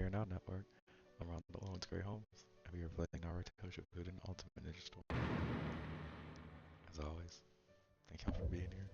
here now network. I'm around the Lawrence Gray Homes, and we are playing Naruto Shippuden Ultimate Ninja Storm. As always, thank y'all for being here.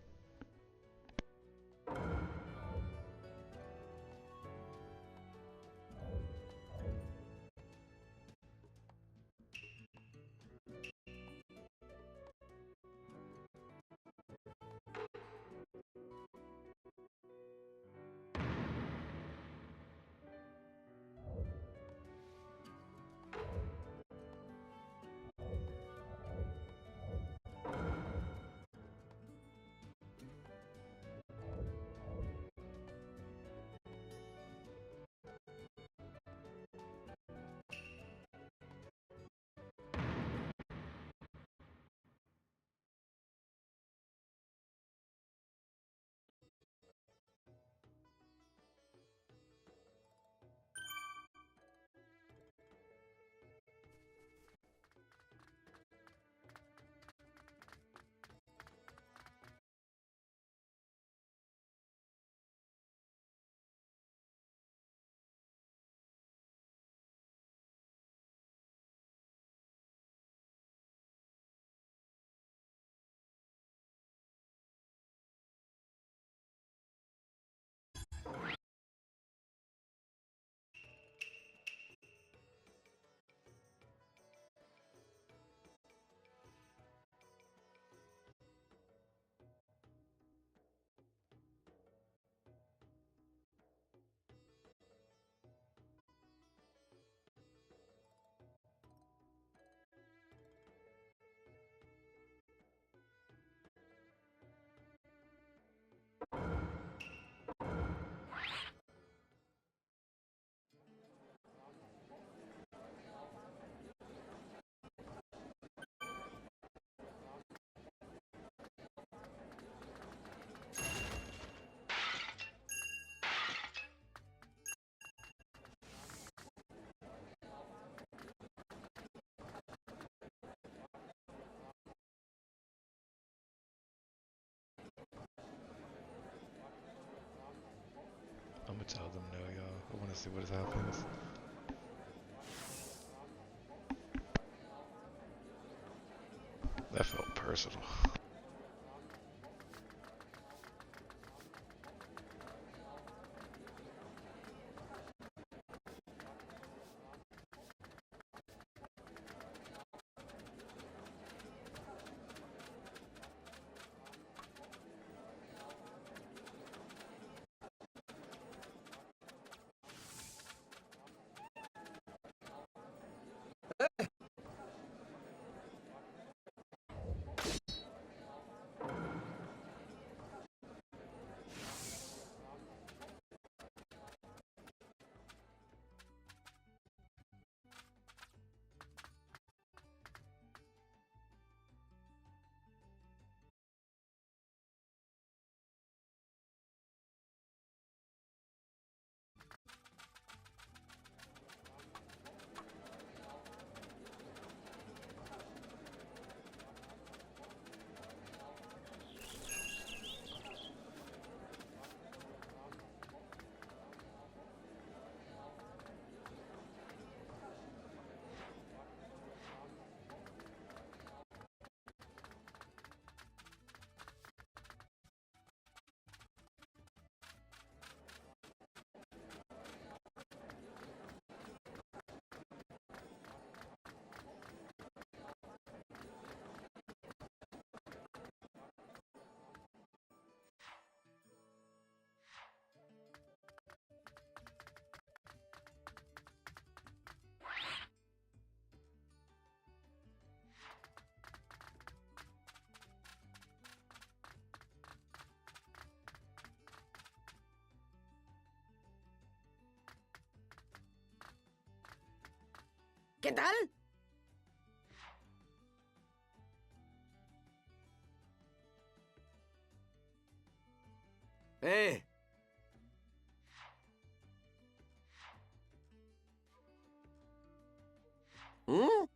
I'm gonna tell them no, y'all. I wanna see what happens. That felt personal. ¿Qué tal? ¡Eh! ¿Mm?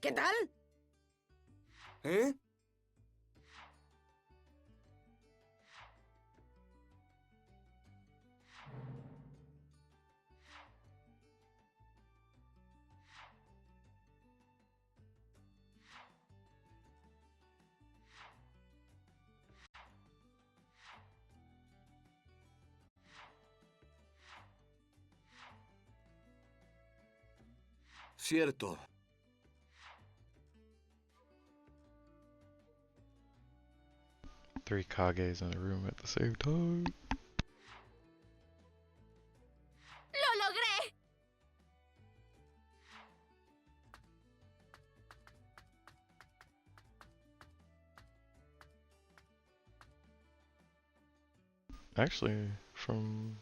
¿Qué tal? ¿Eh? Cierto. Three Kages in the room at the same time. ¡Lo logré! Actually, from,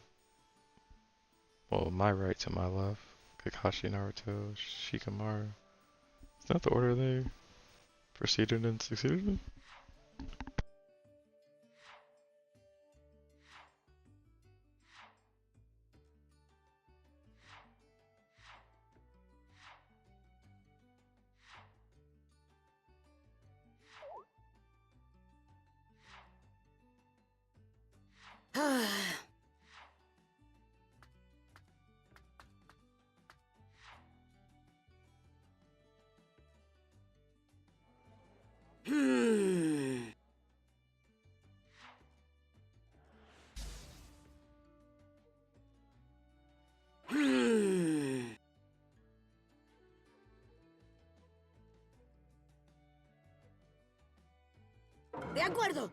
well, my right to my left, Kakashi, Naruto, Shikamaru. Is that the order they proceeded and succeeded in? Ah. Hmm. Hmm. De acuerdo.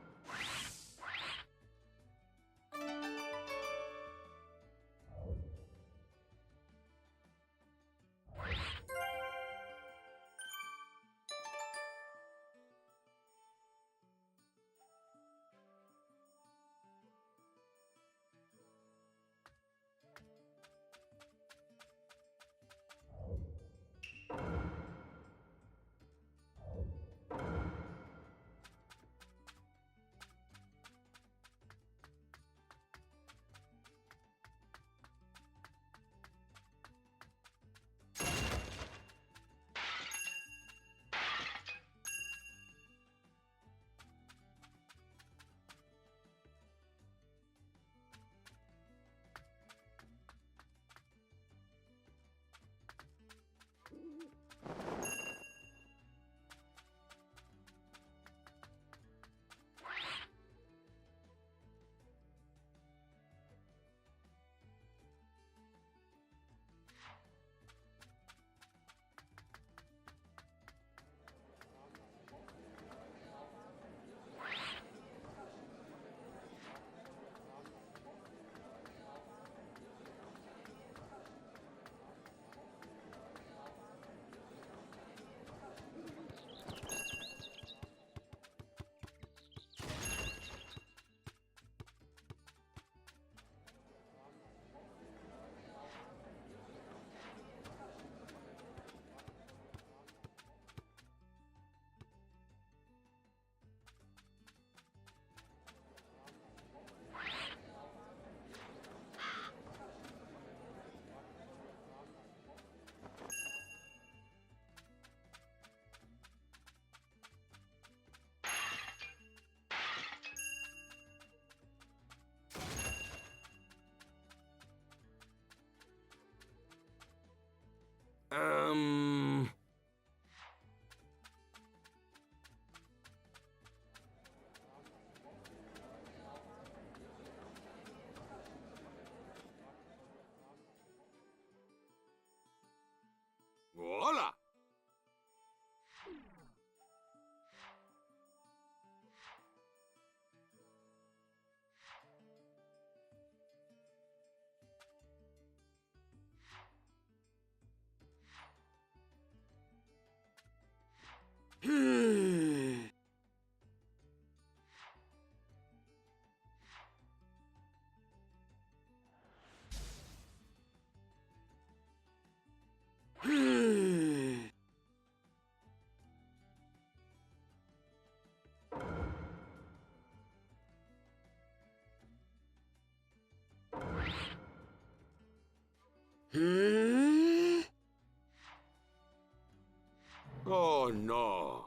Oh no.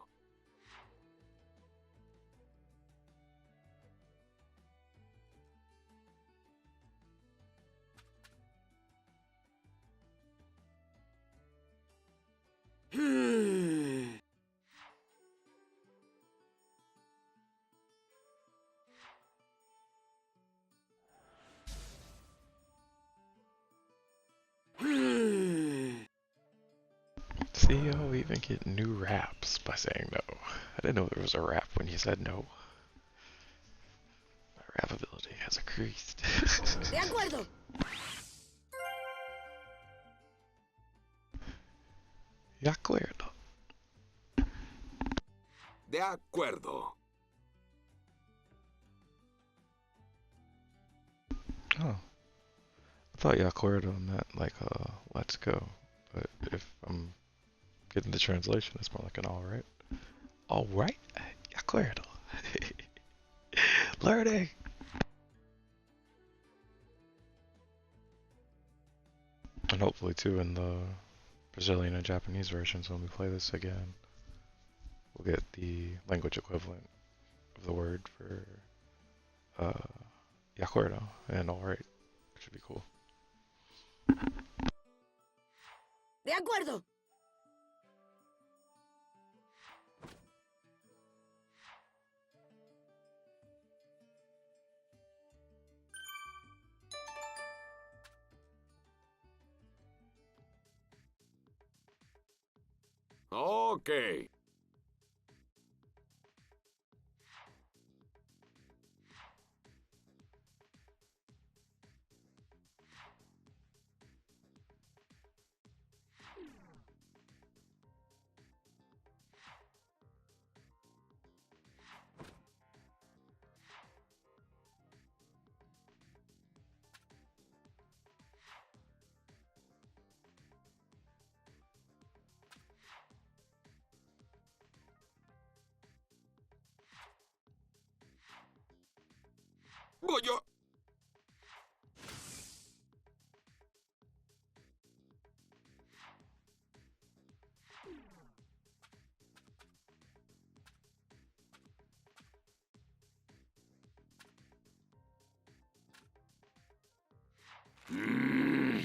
Hmm. Hmm. See, we even get new raps by saying no. I didn't know there was a rap when you said no. My rap ability has increased. De acuerdo. De acuerdo. De acuerdo. Oh, I thought de acuerdo meant like let's go. But if I'm getting the translation, it's more like an alright. Alright? De acuerdo. Learning! And hopefully too in the Brazilian and Japanese versions when we play this again, we'll get the language equivalent of the word for de acuerdo and alright, which would be cool. De acuerdo. Okay. Voy yo. Mm.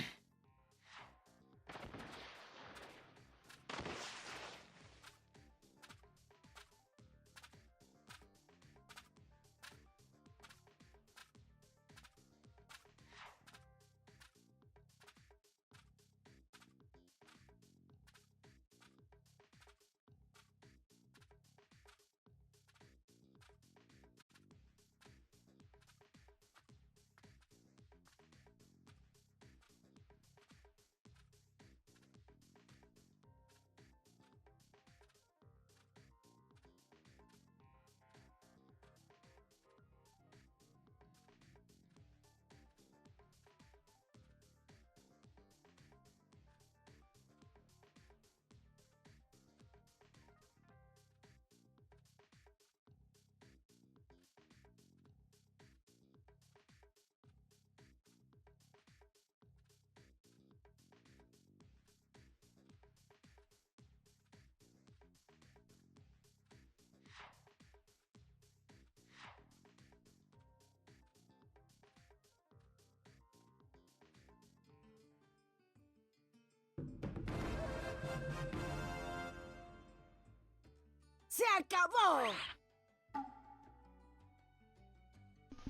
Se acabó.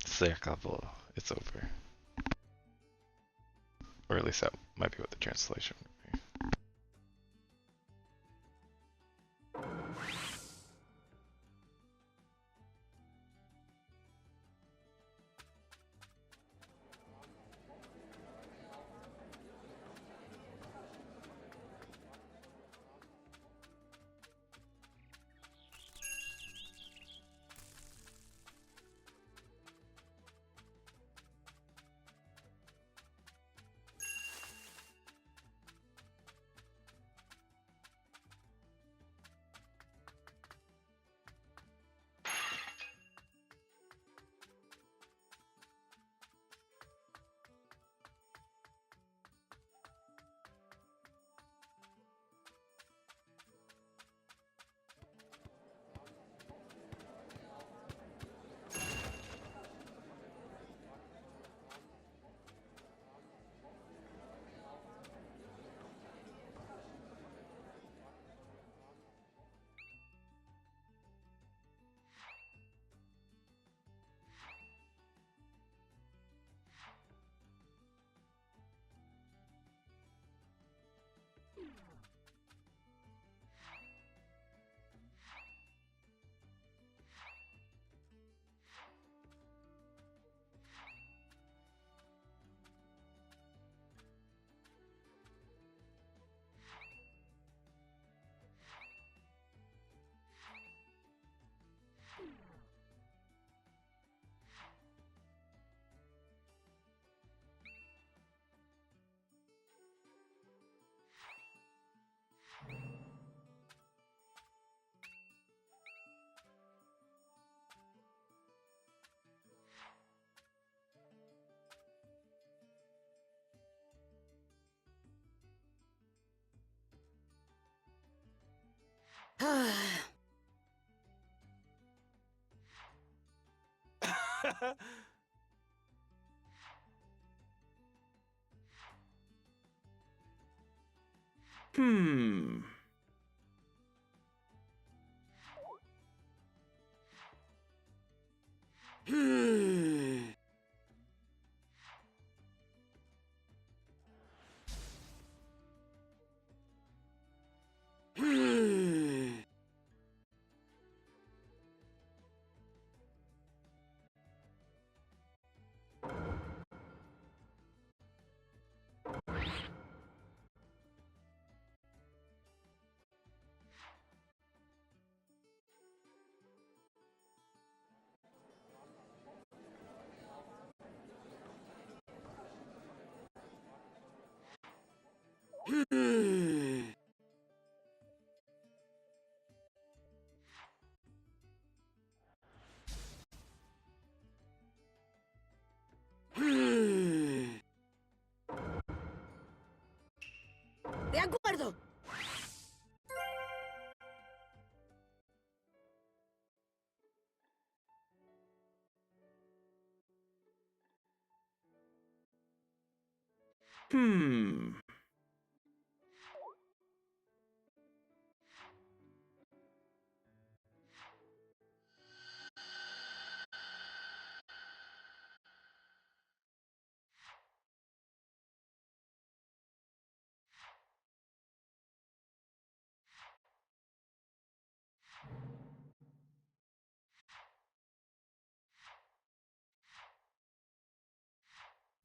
Se acabó. It's over. Or at least that might be what the translation would be. Hmm. De acuerdo. Hmm.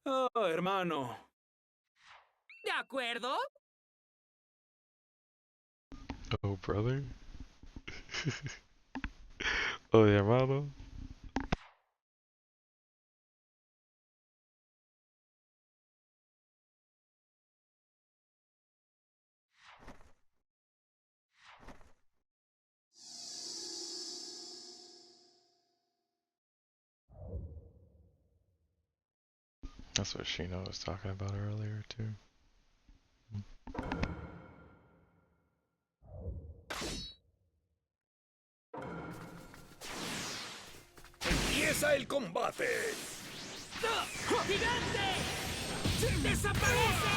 Oh, hermano. ¿De acuerdo? Oh, brother. Oh, de hermano. That's what Shino was talking about earlier, too. ¡Empieza el combate! ¡Gigante! ¡Desaparece!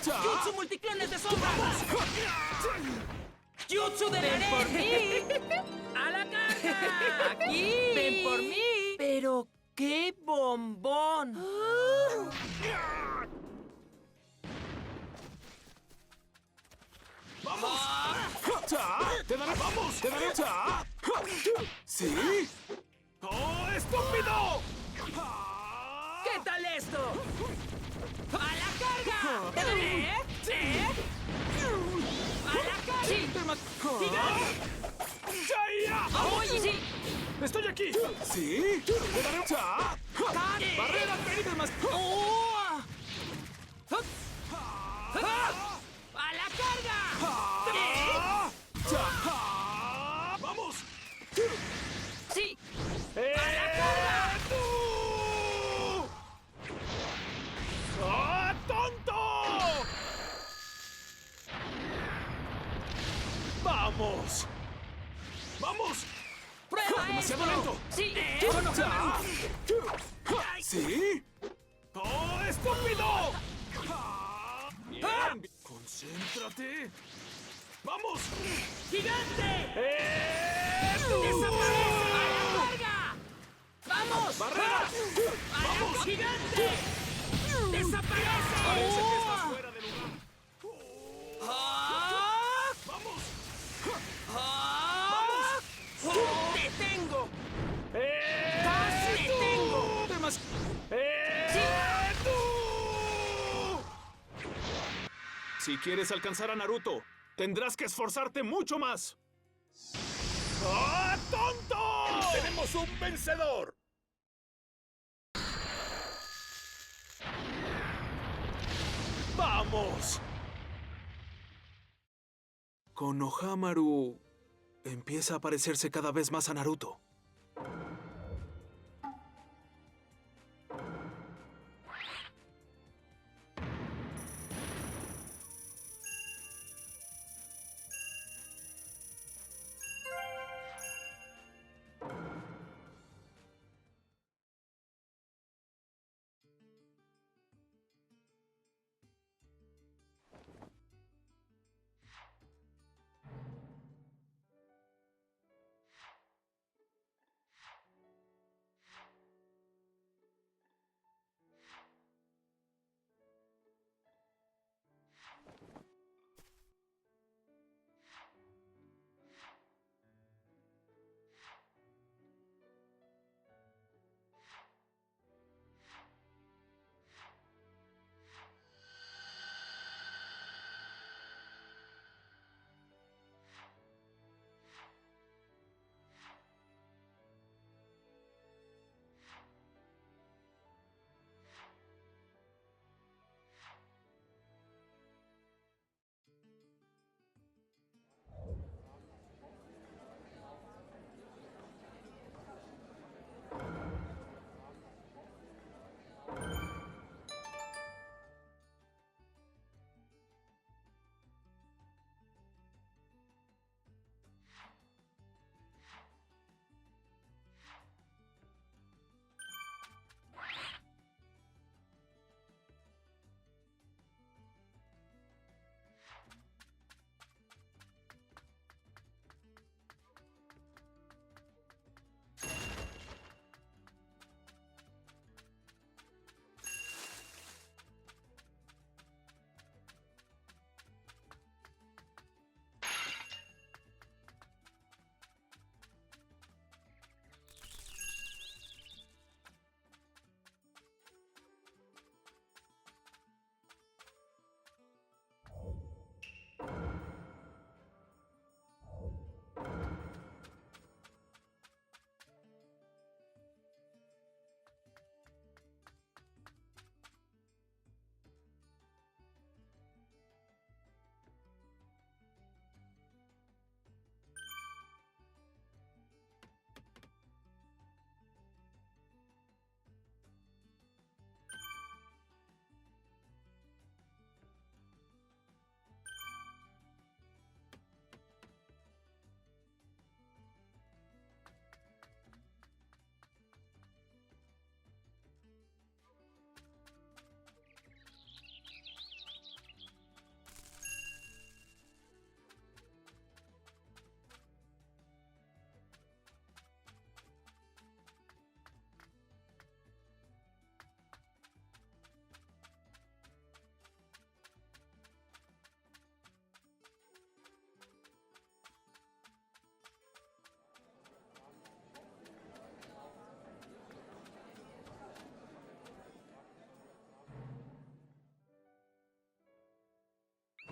¡Jutsu multiclones de sombra! ¡Jutsu de la por mí! ¡A la carga! ¡Aquí! ¡Ven por mí! ¡Pero qué bombón! ¡Te daré! ¡Vamos! ¡Te daré! ¿Sí? ¡Oh, estúpido! ¿Qué tal esto? ¡A la carga! ¿Te daré? ¿Sí? ¡A la carga! ¡Sí! ¡Gigante! ¡Oye, sí! ¡Estoy aquí! ¿Sí? ¡Te daré! ¡Barrera! ¡Oh! ¡A la carga! ¡Vamos! ¡Sí! ¡A la carga! ¡Tú! ¡Ah, tonto! ¡Vamos! ¡Vamos! ¡Prueba ¡Demasiado esto! lento! ¡Sí! ¿Sí? ¡Oh, estúpido! Bien. ¡Concéntrate! ¡Vamos! ¡Gigante! ¡Tú! ¡Desaparece! ¡A la carga! ¡Vamos! ¡Barrera! ¡A la gigante! ¡Desaparece! Parece que estás fuera de lugar. ¡Ah! ¡Vamos! ¡Ah! ¡Te tengo! ¡Casi te tengo! ¡Tú! Si quieres alcanzar a Naruto, tendrás que esforzarte mucho más. ¡Ah, tonto! ¡Tenemos un vencedor! ¡Vamos! Konohamaru empieza a parecerse cada vez más a Naruto.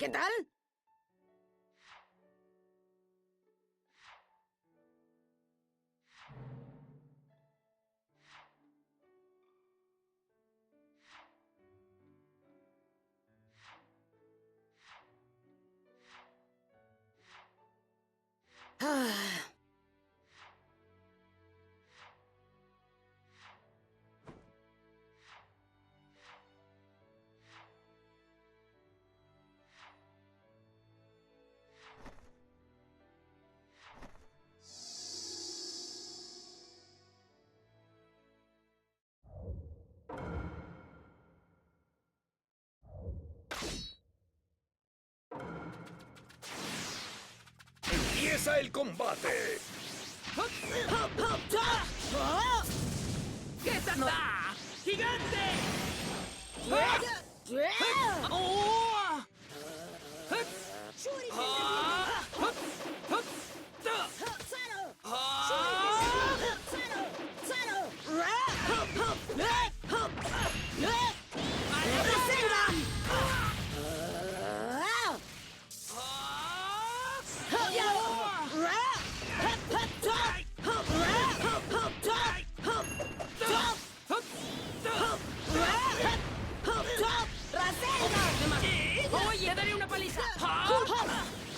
¿Qué tal? Ah. ¡Empieza el combate! ¿Qué tal? ¡Gigante! Oye, daré una paliza.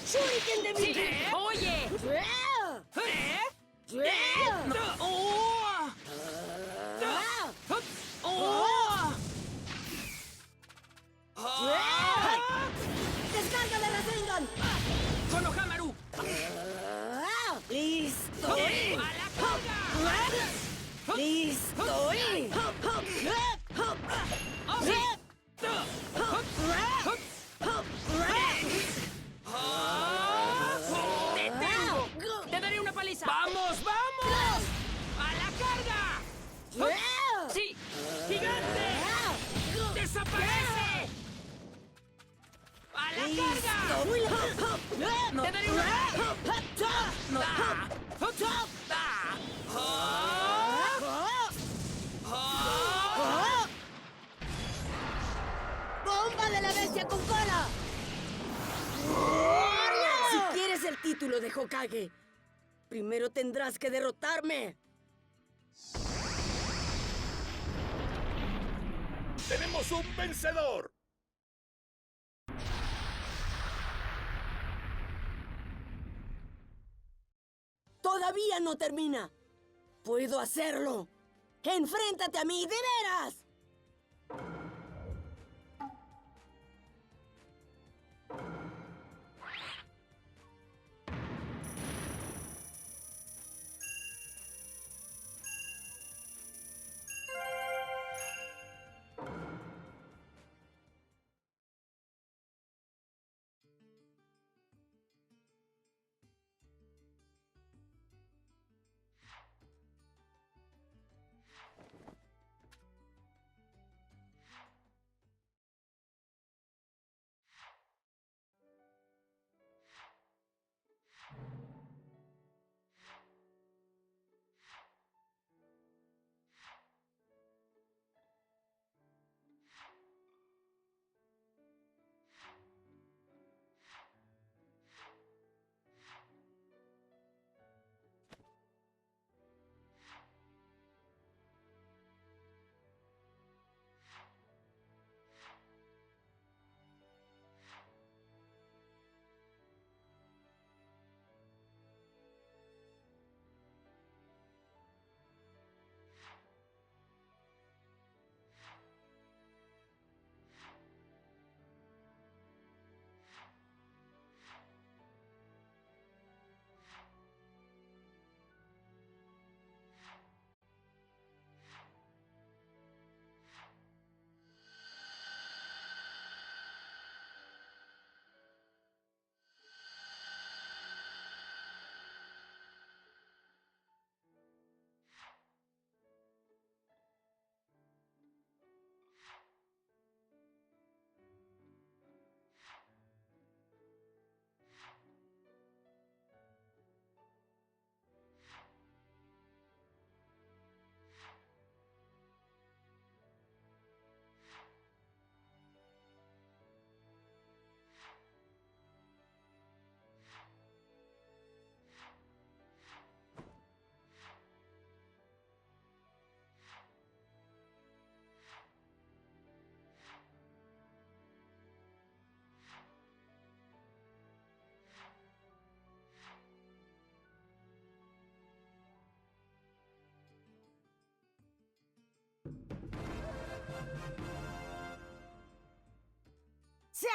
¡Shuriken de mi! Sí, oye. ¡Descarga de Rasengan! Konohamaru. ¡Listo! ¡A la carga! ¡Listo! ¡Te tengo! ¡Te daré una paliza! ¡Vamos, vamos! ¡A la carga! ¡Sí! ¡Gigante! ¡Desaparece! ¡A la carga! ¡Te daré una ¡Bomba de la bestia con cola! Si quieres el título de Hokage, primero tendrás que derrotarme. ¡Tenemos un vencedor! ¡Todavía no termina! ¡Puedo hacerlo! ¡Enfréntate a mí, de veras!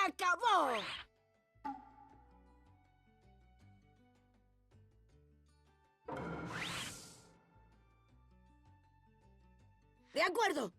acabó! De acuerdo.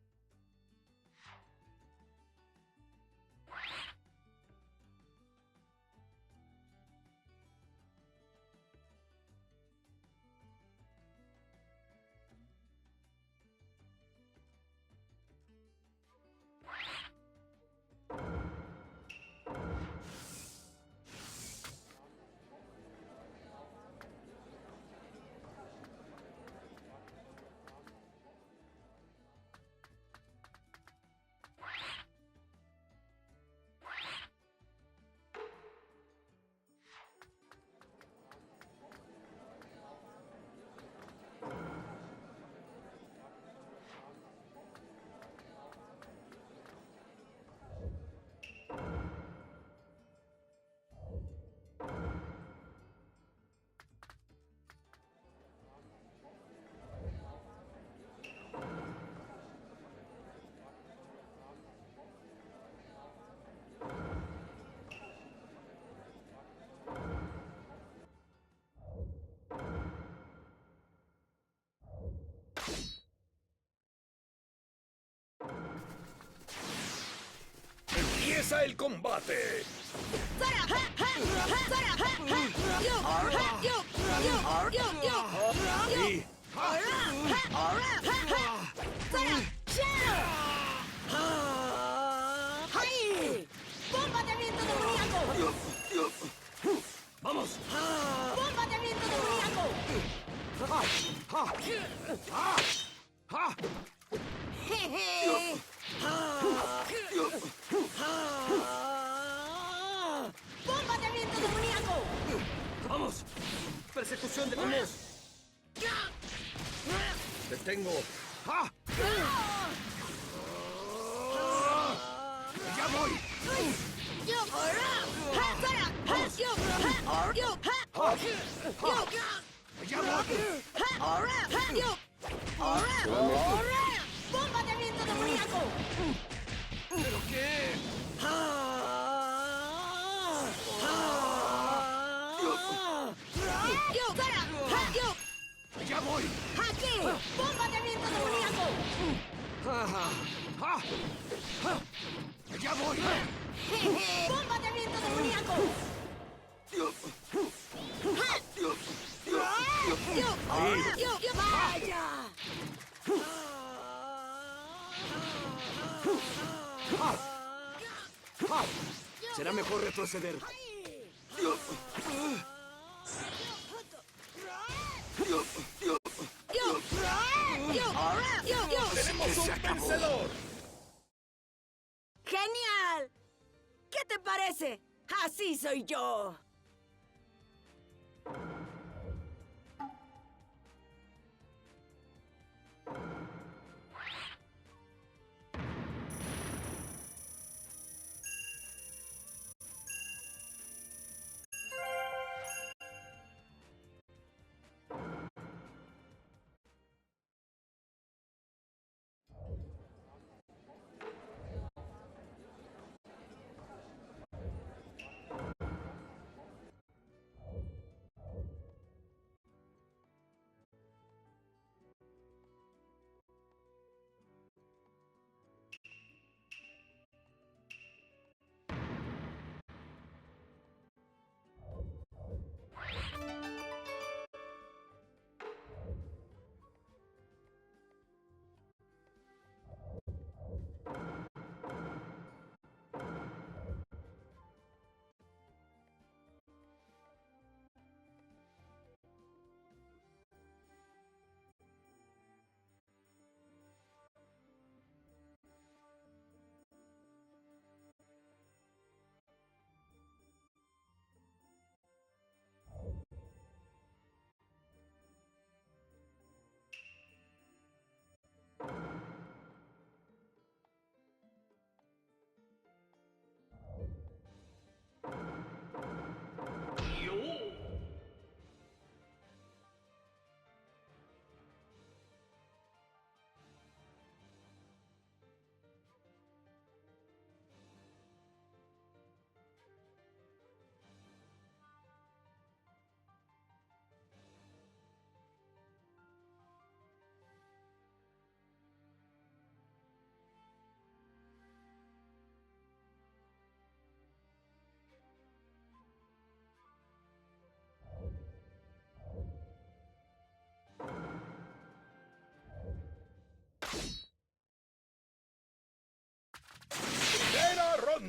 ¡Empieza el combate! Y... ¡Bomba de viento demoníaco! ¡Vamos! ¡Bomba de viento demoníaco! ¡Jeje! ¡Bomba de viento demoníaco! ¡Vamos! ¡Persecución de niños! ¡Te tengo! ¡Ah! ¡Ya voy! ¡Ya voy! ¡Bomba de viento demoníaco! ¿Pero qué? ¡Ya voy! ¡Aquí! ¡Bomba de viento demoníaco! ¡Ya voy! ¡Bomba de viento demoníaco! ¡Vaya! Será mejor retroceder. ¡Tenemos un vencedor! ¡Genial! ¿Qué te parece? Así soy yo.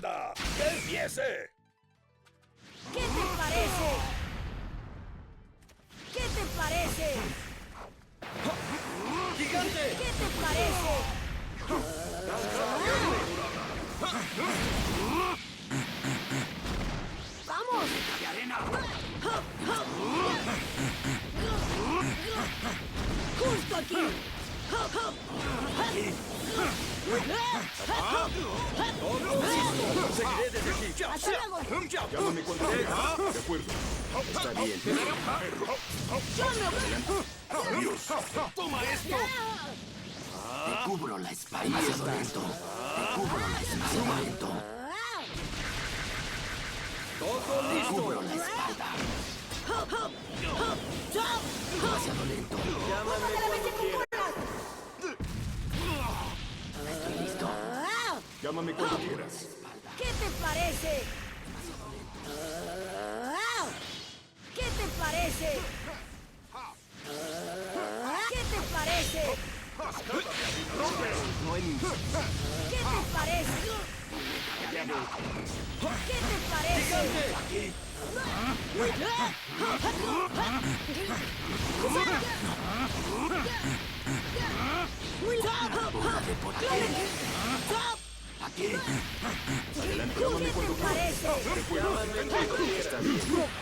ronda! ¡Que empiece! ¿Qué te parece? ¿Qué te parece? ¡Gigante! ¿Qué te parece? ¡Vamos! ¡Justo aquí! ¡Seguiré desde aquí! ¡Hasta luego! ¡Llámame cuando quieras! ¡De acuerdo! ¡Está bien! ¡Adiós! ¡Toma esto! Te cubro la espalda. Demasiado lento. Te cubro la espalda. Demasiado lento. ¡Todo Te listo! cubro la espalda. Demasiado lento. ¡Llámame cuando quieras! Estoy listo. ¡Llámame cuando quieras! ¿Qué te parece? ¿Qué te parece? ¿Qué te parece? ¡No hay ningún... ¿Qué te parece? ¿Qué te parece? Bórrate por aquí. Aquí. Adelante, ¿Qué llámame te cuando quieras. parece? Llámame cuando quieras. Está bien.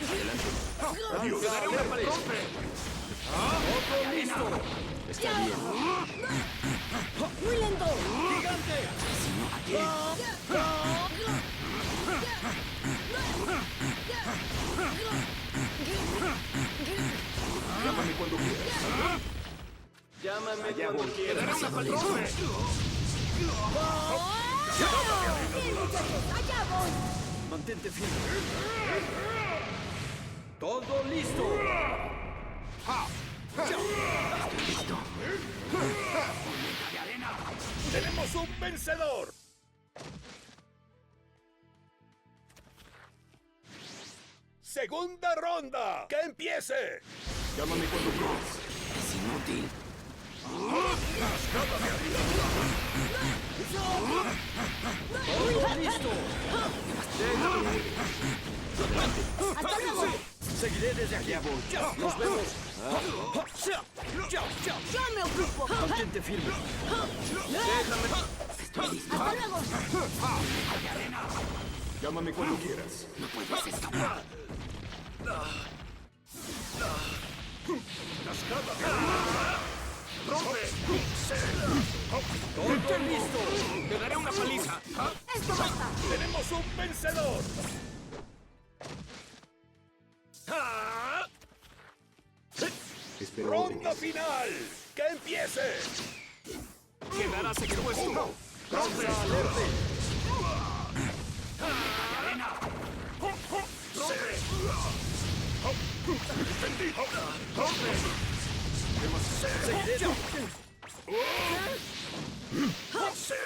Adelante. Adiós. ¡Te daré una paliza! ¡Todo listo! Está bien. ¡Muy lento! ¡Gigante! Aquí. Llámame cuando quieras. Llámame cuando quieras. ¡Te daré una paliza! ¡Bien, muchachos! ¡Allá voy! Mantente firme. ¡Todo listo! Estoy listo. ¡Tenemos un vencedor! ¡Segunda ronda! ¡Que empiece! Llámame cuando quieras. Es inútil. ¡Todo listo! ¡Hasta luego! Seguiré desde aquí. ¡Nos vemos! ¡Chao! ¡Chao! ¡Yo me ocupo! Mantente firme. Estoy listo. ¡Hasta luego! Llámame cuando quieras. No puedes escapar. ¡Rompe! ¡Todo listo! ¡Te daré una paliza! ¡Esto basta! ¡Tenemos un vencedor! ¡Ronda final! ¡Que empiece! ¡Quedarás expuesto! ¡Rompe! ¡Alerta!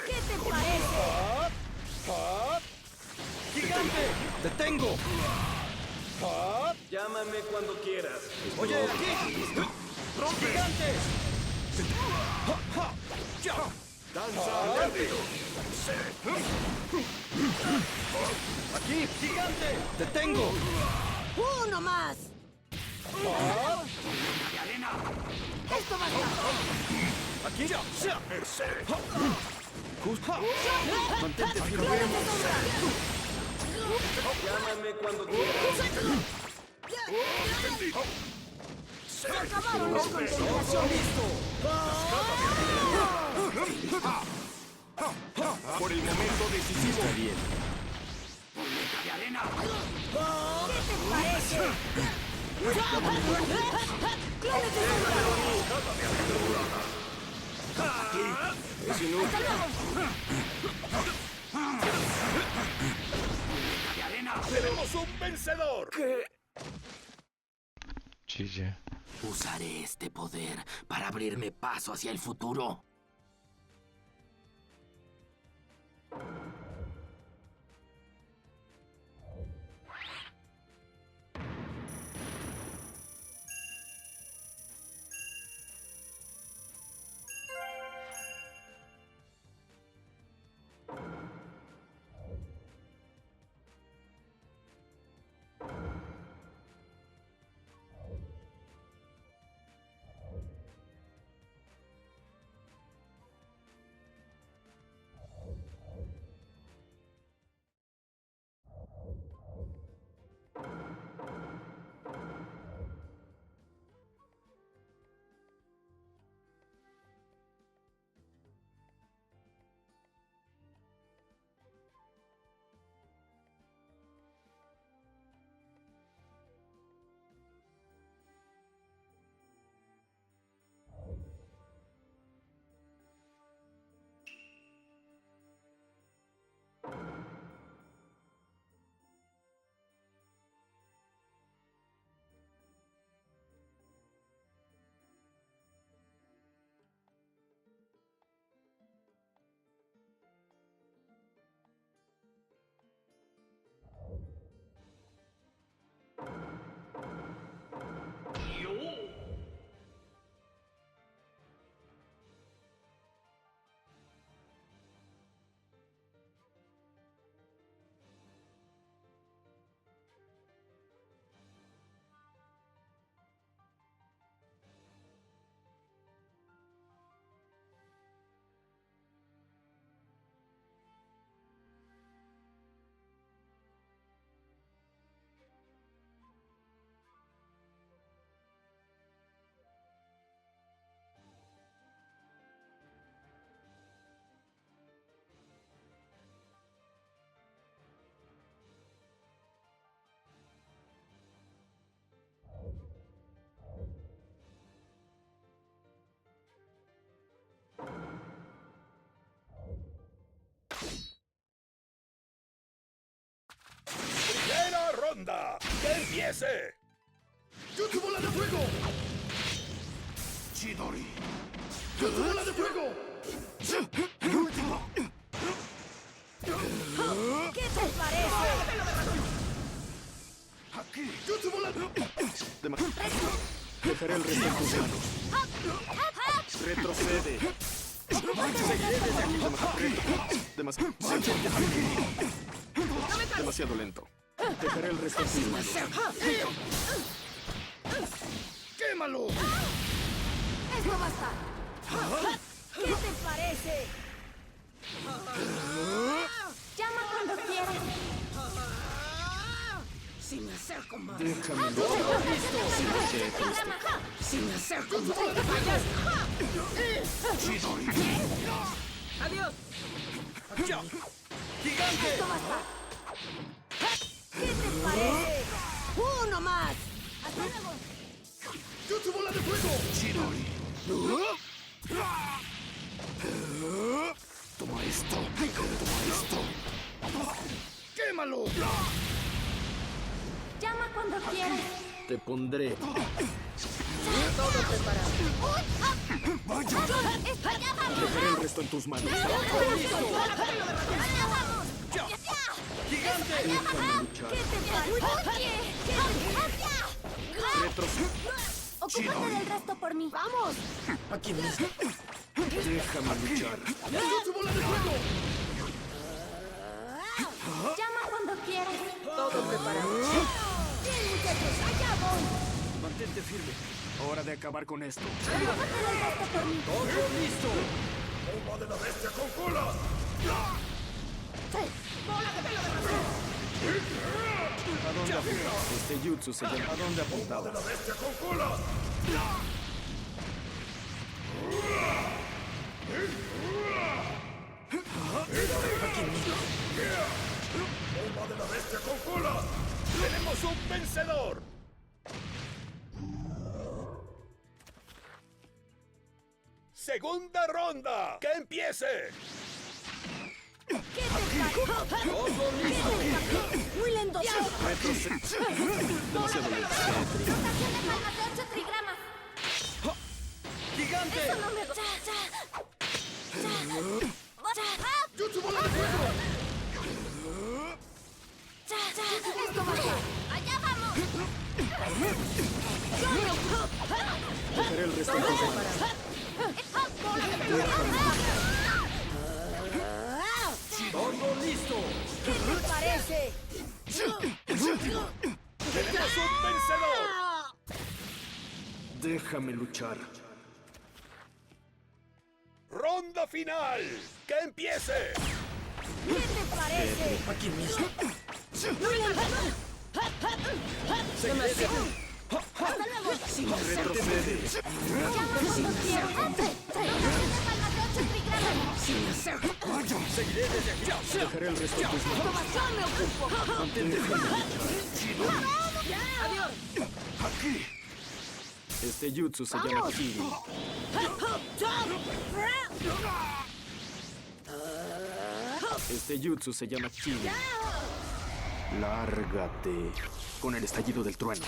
¿Qué te parece? ¡Gigante! ¡Te tengo! Llámame cuando quieras. ¡Oye, aquí! ¡Gigante! ¡Danza rápido! ¡Aquí! ¡Gigante! ¡Te tengo! ¡Uno más! ¡Esto basta! ¡Aquí! ¡Justo! ¡Mantente firme! Llámame cuando quieras. ¡Se acabaron las contemplaciones! Por el momento decisivo. Está bien. ¿Qué te parece? ¡Clones de sombra! Es inútil. ¡Tenemos un vencedor! GG. Usaré este poder para abrirme paso hacia el futuro. ronda! ¡Que empiece! ¡Jutsu bola de fuego! Chidori. ¡Jutsu bola de fuego! ¡El último! ¿Qué te parece? ¡Aquí! ¡Jutsu bola de... Dejaré el resto en tus manos. Retrocede. Seguiré desde aquí. Demasiado lento. Dejaré el resto en tus manos. ¡Quémalo! ¡Esto basta! ¿Qué te parece? Llama cuando quieras. Si me acerco más. Déjame. Si me acerco más. ¡Adiós! ¡Esto basta! ¿Qué te parece? ¡Uno más! ¡Hasta luego! ¡Jutsu bola de fuego! Chidori. Toma esto. Toma esto. ¡Quémalo! Llama cuando quieras. Te pondré. Todo preparado. ¡Allá vamos! Dejaré el resto en tus manos. ¡Allá vamos! ¡Gigante! ¿Qué te parece? ¡Oye! Retrocede. Ocúpate del resto por mí. ¡Vamos! Aquí mismo. Déjame luchar. ¡Jutsu bola de fuego! Llama cuando quieras. Todo preparado. ¡Bien, muchachos! ¡Allá voy! Mantente firme. Hora de acabar con esto. Ocúpate del resto por mí. ¡Todo listo! ¡Bomba de la bestia con cola! ¿A dónde apuntaba? Este jutsu se llama. ¿A dónde apuntaba? ¡La bestia con cola! ¡Bomba de la bestia con cola! ¡Tenemos un vencedor! ¡Segunda ronda! ¡Que empiece! ¡Muy lento! Retrocede. Demasiado lento. Rotación de palmas de 8 trigramas. ¡Gigante! Eso no me gusta. ¡Jutsu bola de fuego! Esto basta. ¡Allá vamos! Dejaré el resto en tus manos. ¡Todo listo! ¿Qué te parece? ¡Tenemos un vencedor! Déjame luchar. ¡Ronda final! ¡Que empiece! ¿Qué te parece? Aquí mismo. ¡Muy lento! ¡Demasiado! Retrocede. ¡Llama cuando quieras! Rotación de palmas de 8 trigramas. ¡Seguiré desde aquí! Dejaré el resto en tus manos. ¡Yo me ocupo! Mantente firme. ¡Adiós! ¡Aquí! Este jutsu se llama Kiri. Este jutsu se llama Kiri. Lárgate. Con el estallido del trueno.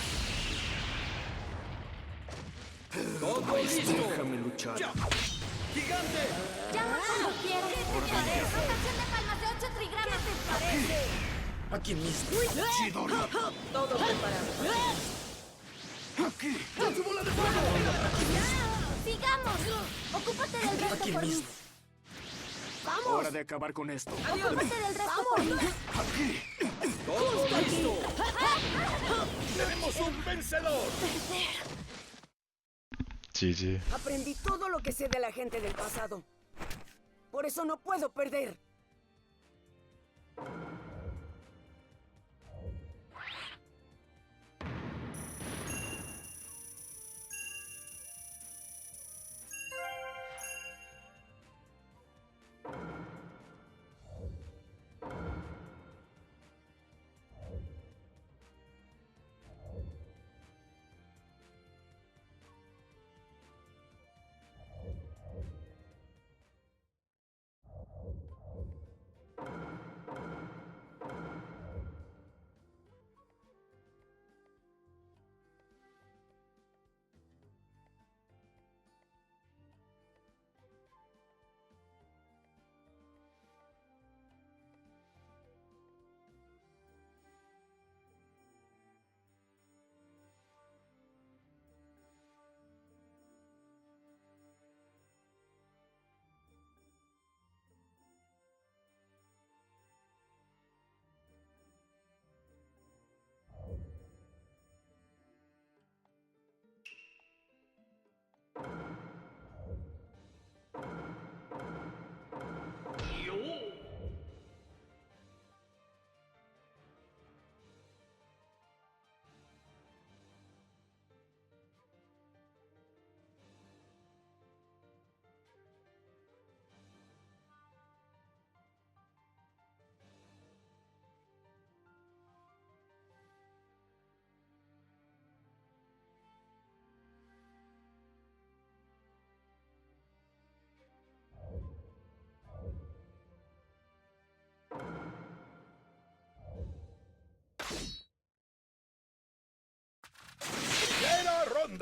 ¡Todo listo! Déjame luchar. ¡Gigante! Llama cuando quieras. Rotación de palmas de 8 trigramas. Aquí mismo. Todo preparado. ¡Aquí! ¡Jutsu bola de fuego! ¡Sigamos! Ocúpate del resto Aquí por mí. mismo. Hora de acabar con esto. Ocúpate del resto por mí. ¡Aquí! ¡Todo listo! ¡Tenemos un vencedor! GG. Aprendí todo lo que sé de la gente del pasado. Por eso no puedo perder.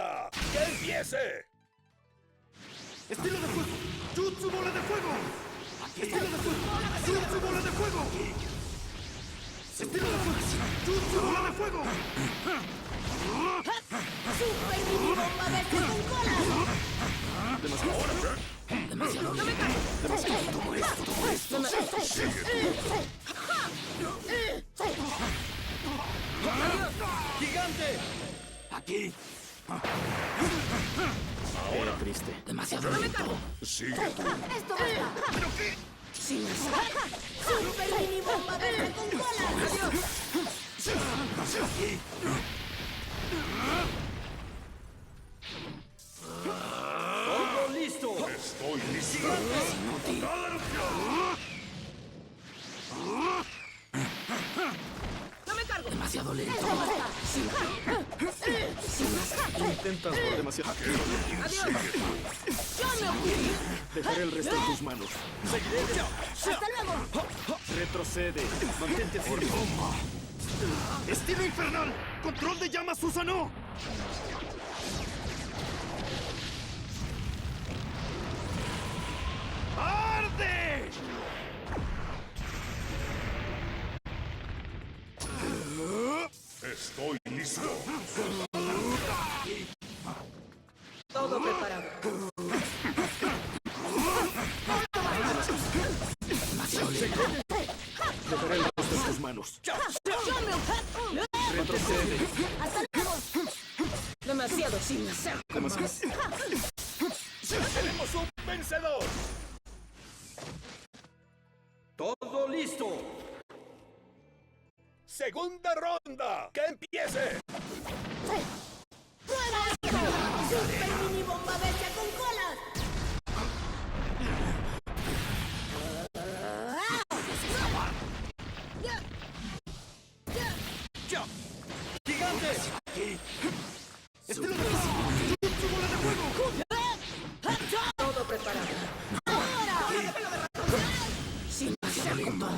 ronda! ¡Que empiece! ¡Estilo de fuego! ¡Jutsu bola de fuego! ¡Estilo de fuego! ¡Jutsu bola de fuego! ¡Estilo de fuego! ¡Jutsu bola de fuego! ¡Super mini bomba verde con colas! Demasiado ¡No me caes! Todo esto. ¡Gigante! Aquí. Ahora. Triste. Demasiado lento. Sigue tú. ¡Esto basta! ¡Super mini bomba verde con colas! Aquí. ¡Todo listo! Estoy listo. Inútil. ¡No me cargo! Demasiado lento. ¡Esto basta! Intentas por demasiado. ¡Adiós! ¡Yo me ocupo! Dejaré el resto en tus manos. ¡Hasta luego! Retrocede. Mantente firme. ¡Estilo infernal! ¡Control de llamas, Susano! ¡Arde! Estoy listo. Todo preparado. Dejaré el resto en tus manos. ¡Yo me ocupo! Retrocede. ¡Hasta luego! Demasiado sin hacer. ¡Tenemos un vencedor! ¡Todo listo! ¡Segunda ronda! ¡Que empiece! ¡Super mini bomba verde con colas! ¡Gigante! ¡Estilo de fuego! ¡Jutsu bola de fuego! Todo preparado. Sin demasiado lento.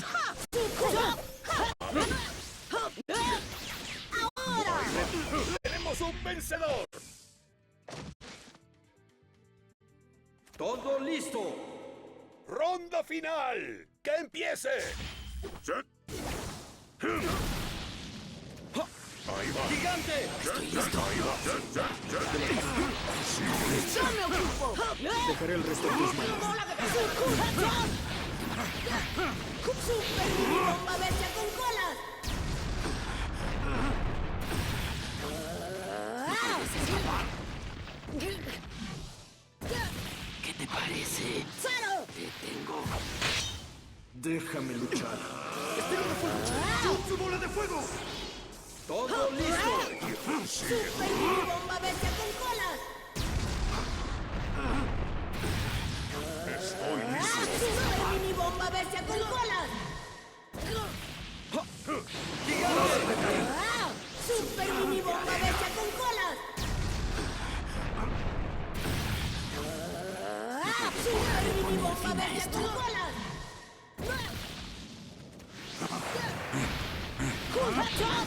¡Tenemos un vencedor! ¡Todo listo! ¡Ronda final! ¡Que empiece! ¡Ahí va! ¡Gigante! Estoy listo. ¡Yo me ocupo! Dejaré el resto en tus manos. ¡Super mini bomba verde con colas! ¿Qué te parece? ¡Cero! Te tengo. Déjame luchar. ¡Estilo de fuego! ¡Jutsu bola de fuego! ¡Todo listo! ¡Super mini bomba verde con colas! Estoy listo. ¡Super mini bomba verde con colas! ¡Super mini bomba verde con colas! ¡Super mini bomba verde con colas! Déjame luchar.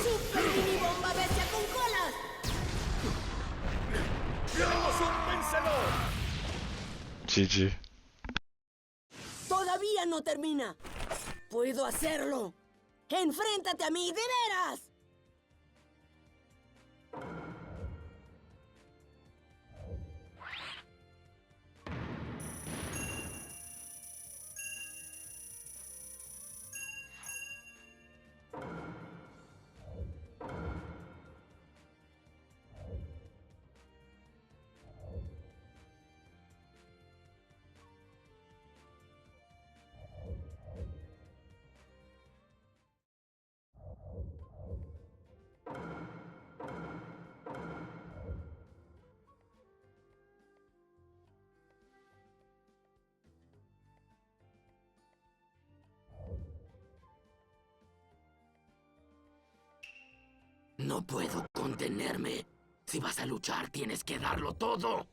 ¡Super mini bomba verde con colas! ¡Tenemos un vencedor! GG. ¡Todavía no termina! ¡Puedo hacerlo! ¡Enfréntate a mí, de veras! No puedo contenerme. Si vas a luchar, tienes que darlo todo.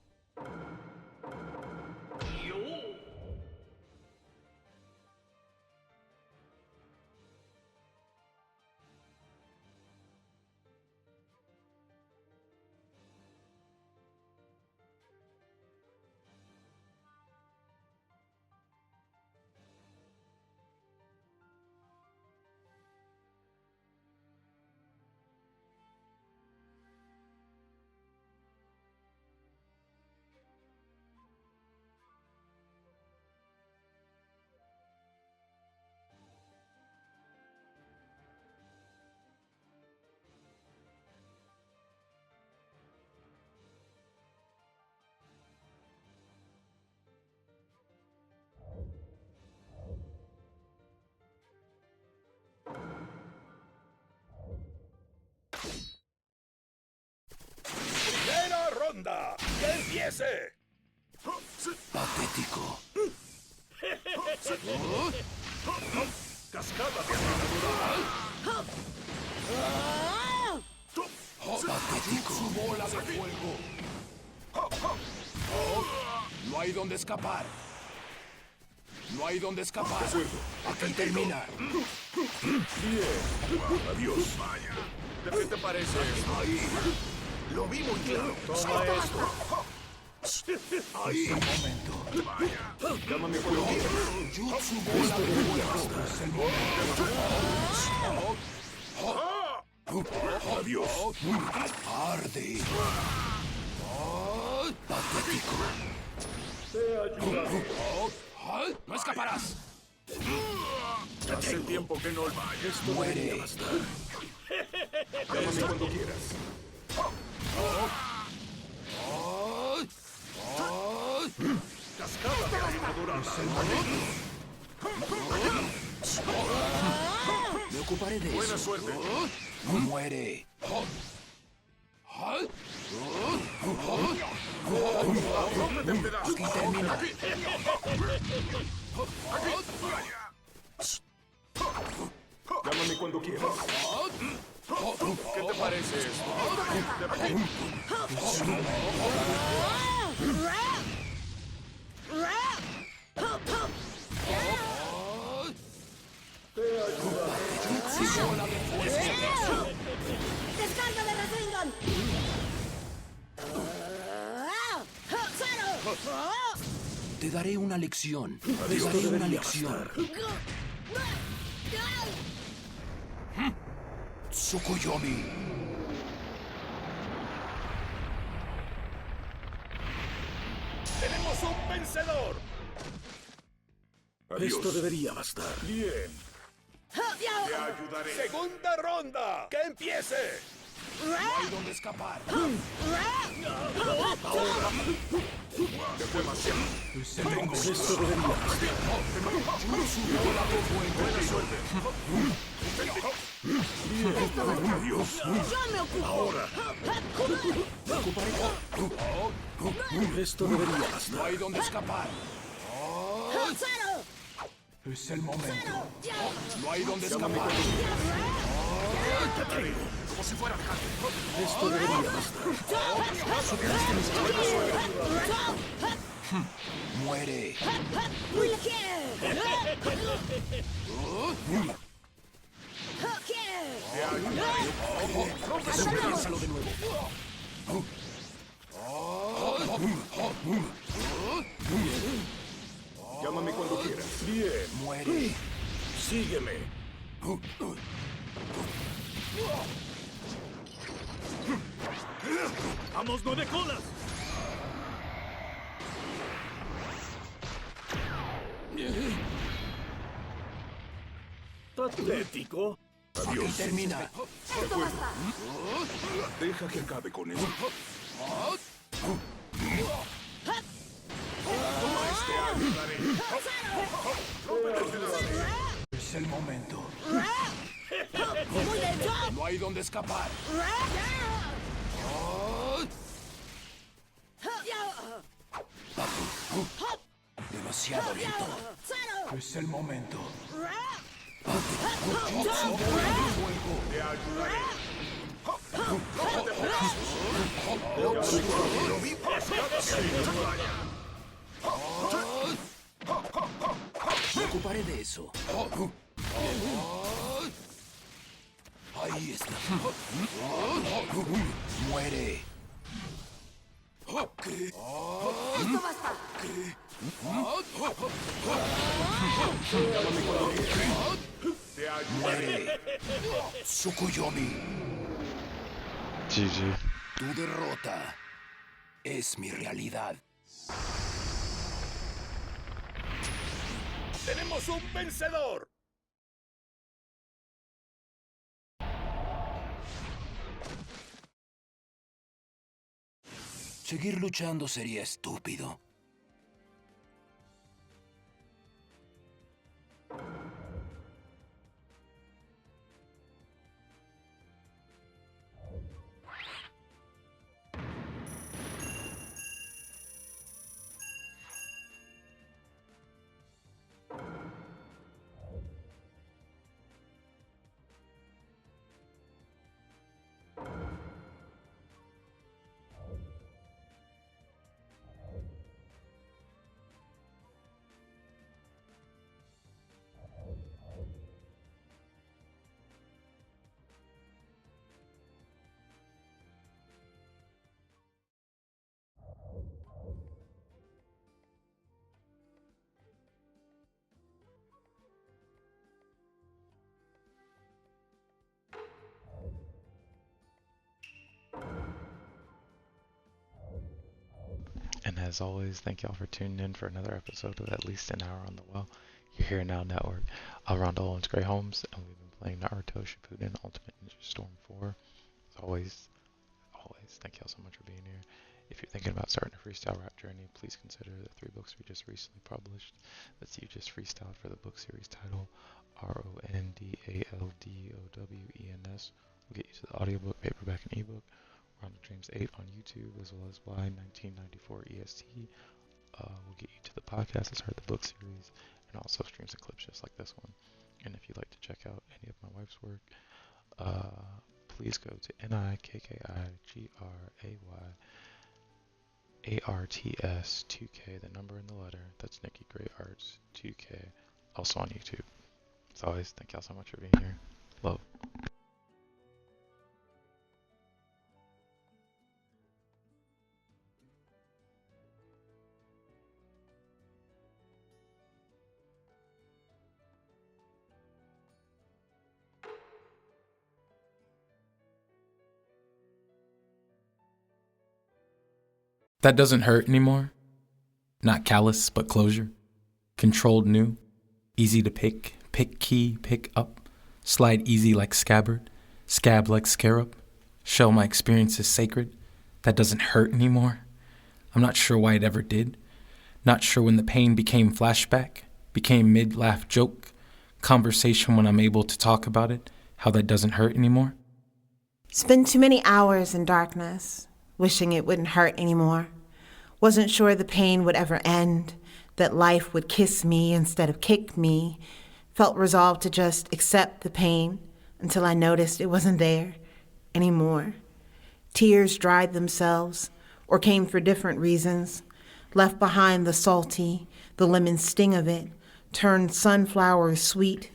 ronda! ¡Que empiece! Patético. ¡Cascada de armadura! Patético. ¡Su bola de fuego! No hay donde escapar. No hay donde escapar. Aquí termina. ¡Adiós! ¡Vaya! ¿De qué te parece esto? Ahí. Lo vi muy claro. Toma esto. Ahí. Un momento. Vaya. Llámame cuando quieras. Jutsu bola de fuego. Es el momento. ¡Adiós! Arde. Patético. No escaparás. Hace tiempo que no vayas. Muere. Llámame cuando quieras. ¡Cascada de armadura! Me ocuparé de Buena eso. suerte. Muere. ¡Rómpete en pedazos! Aquí termina. Llámame cuando quieras. ¿Qué te parece esto? ¡Descarga de Rasengan! Te daré una lección. Te daré una lección. Tsukuyomi. ¡Tenemos un vencedor! Esto debería bastar. Bien, te ayudaré. ¡Segunda ronda! ¡Que empiece! No hay donde escapar. Demasiado. Esto debería bastar. Buena suerte. Adiós. ¡Yo me ocupo! Ahora. Esto debería bastar. No hay donde escapar. ¡Zaro! Es el momento. ¡Ya! No hay donde escapar. Como si fuera carne. Esto debería bastar. Muere. Piénsalo de nuevo. Llámame cuando quieras. Bien. Muere. Sígueme. ¡Vamos, 9 colas! Patético. Aquí termina. Esto basta. Deja que acabe con eso. Toma este, ayudaré. Es el momento. No hay donde escapar. Demasiado lento. Es el momento. Te ayudaré. Lo vi Me ocuparé de eso. Ahí está. Muere. Esto basta. Te ayudaré. Muere. Tsukuyomi. GG. Tu derrota es mi realidad. ¡Tenemos un vencedor! Seguir luchando sería estúpido. as always, thank y'all for tuning in for another episode of At Least an Hour on the Well. You're Here Now Network. I'm Rondell Owens Gray Holmes, and we've been playing Naruto Shippuden Ultimate Ninja Storm 4. As always, thank y'all so much for being here. If you're thinking about starting a freestyle rap journey, please consider the 3 books we just recently published. That's You Just Freestyled for the book series title, RONDALDOWENS. We'll get you to the audiobook, paperback, and ebook. We're on the Dreams 8 on YouTube, as well as Y1994 EST. We'll get you to the podcast that started the book series, and also streams and clips just like this one. And if you'd like to check out any of my wife's work, please go to NIKKIGRAYARTS2K, the number and the letter. That's Nikki Gray Arts 2K, also on YouTube. As always, thank y'all so much for being here. Love. That doesn't hurt anymore. Not callous, but closure. Controlled new. Easy to pick key, pick up. Slide easy like scabbard. Scab like scarab. Shell my experience is sacred. That doesn't hurt anymore. I'm not sure why it ever did. Not sure when the pain became flashback. Became mid-laugh joke. Conversation when I'm able to talk about it. How that doesn't hurt anymore. Spent too many hours in darkness, wishing it wouldn't hurt anymore. Wasn't sure the pain would ever end, that life would kiss me instead of kick me. Felt resolved to just accept the pain until I noticed it wasn't there anymore. Tears dried themselves or came for different reasons. Left behind the salty, the lemon sting of it, turned sunflowers sweet.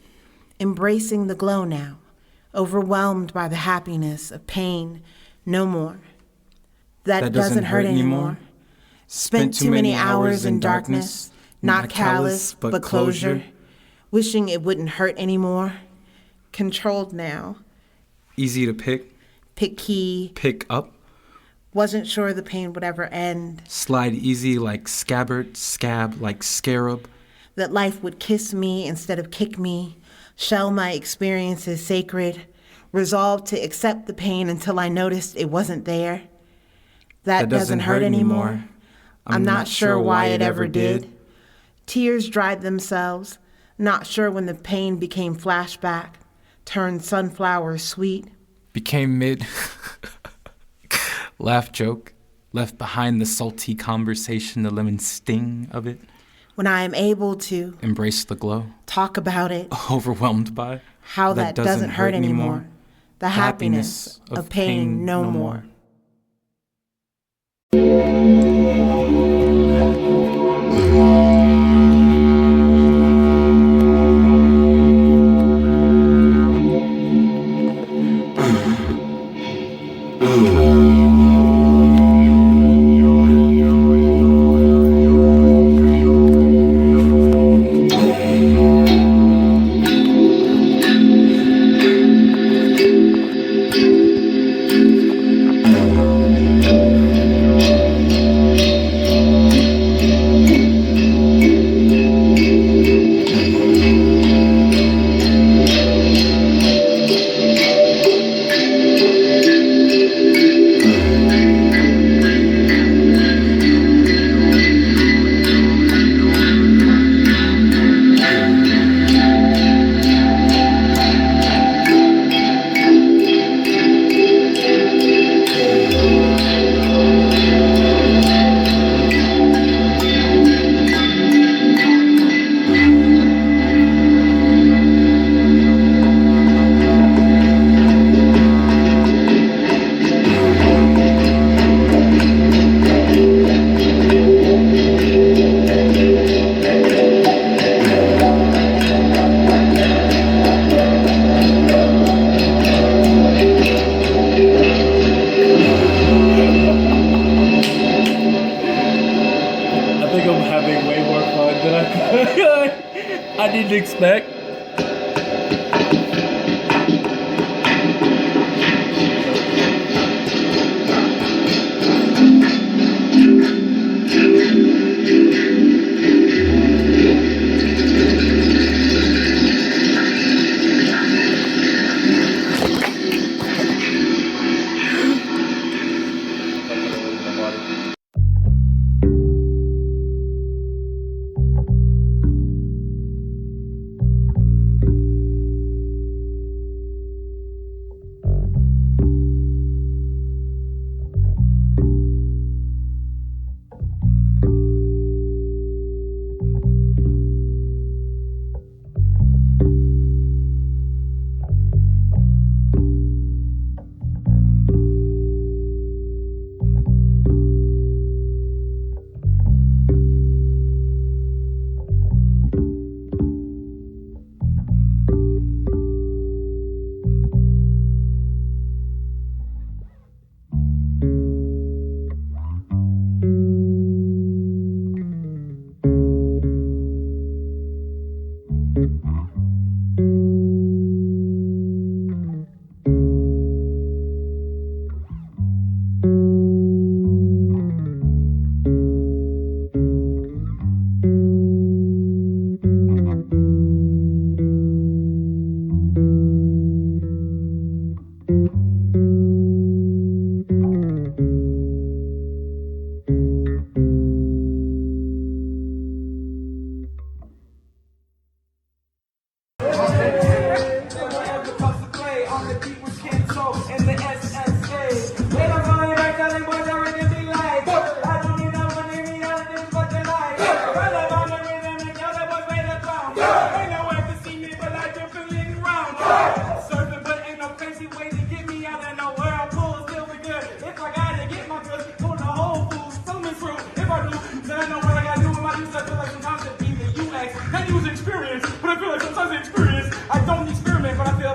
Embracing the glow now, overwhelmed by the happiness of pain, no more. That doesn't hurt anymore. Spent too many hours in darkness, not callous, but closure. Wishing it wouldn't hurt anymore. Controlled now. Easy to pick key. Pick up. Wasn't sure the pain would ever end. Slide easy like scabbard, scab like scarab. That life would kiss me instead of kick me. Shell my experiences sacred. Resolved to accept the pain until I noticed it wasn't there. That doesn't hurt anymore. I'm not sure why it ever did. Tears dried themselves, not sure when the pain became flashback, turned sunflowers sweet. Became mid laugh joke, left behind the salty conversation, the lemon sting of it. When I am able to embrace the glow, talk about it, overwhelmed by how that doesn't hurt anymore. The happiness of pain no more. I didn't expect.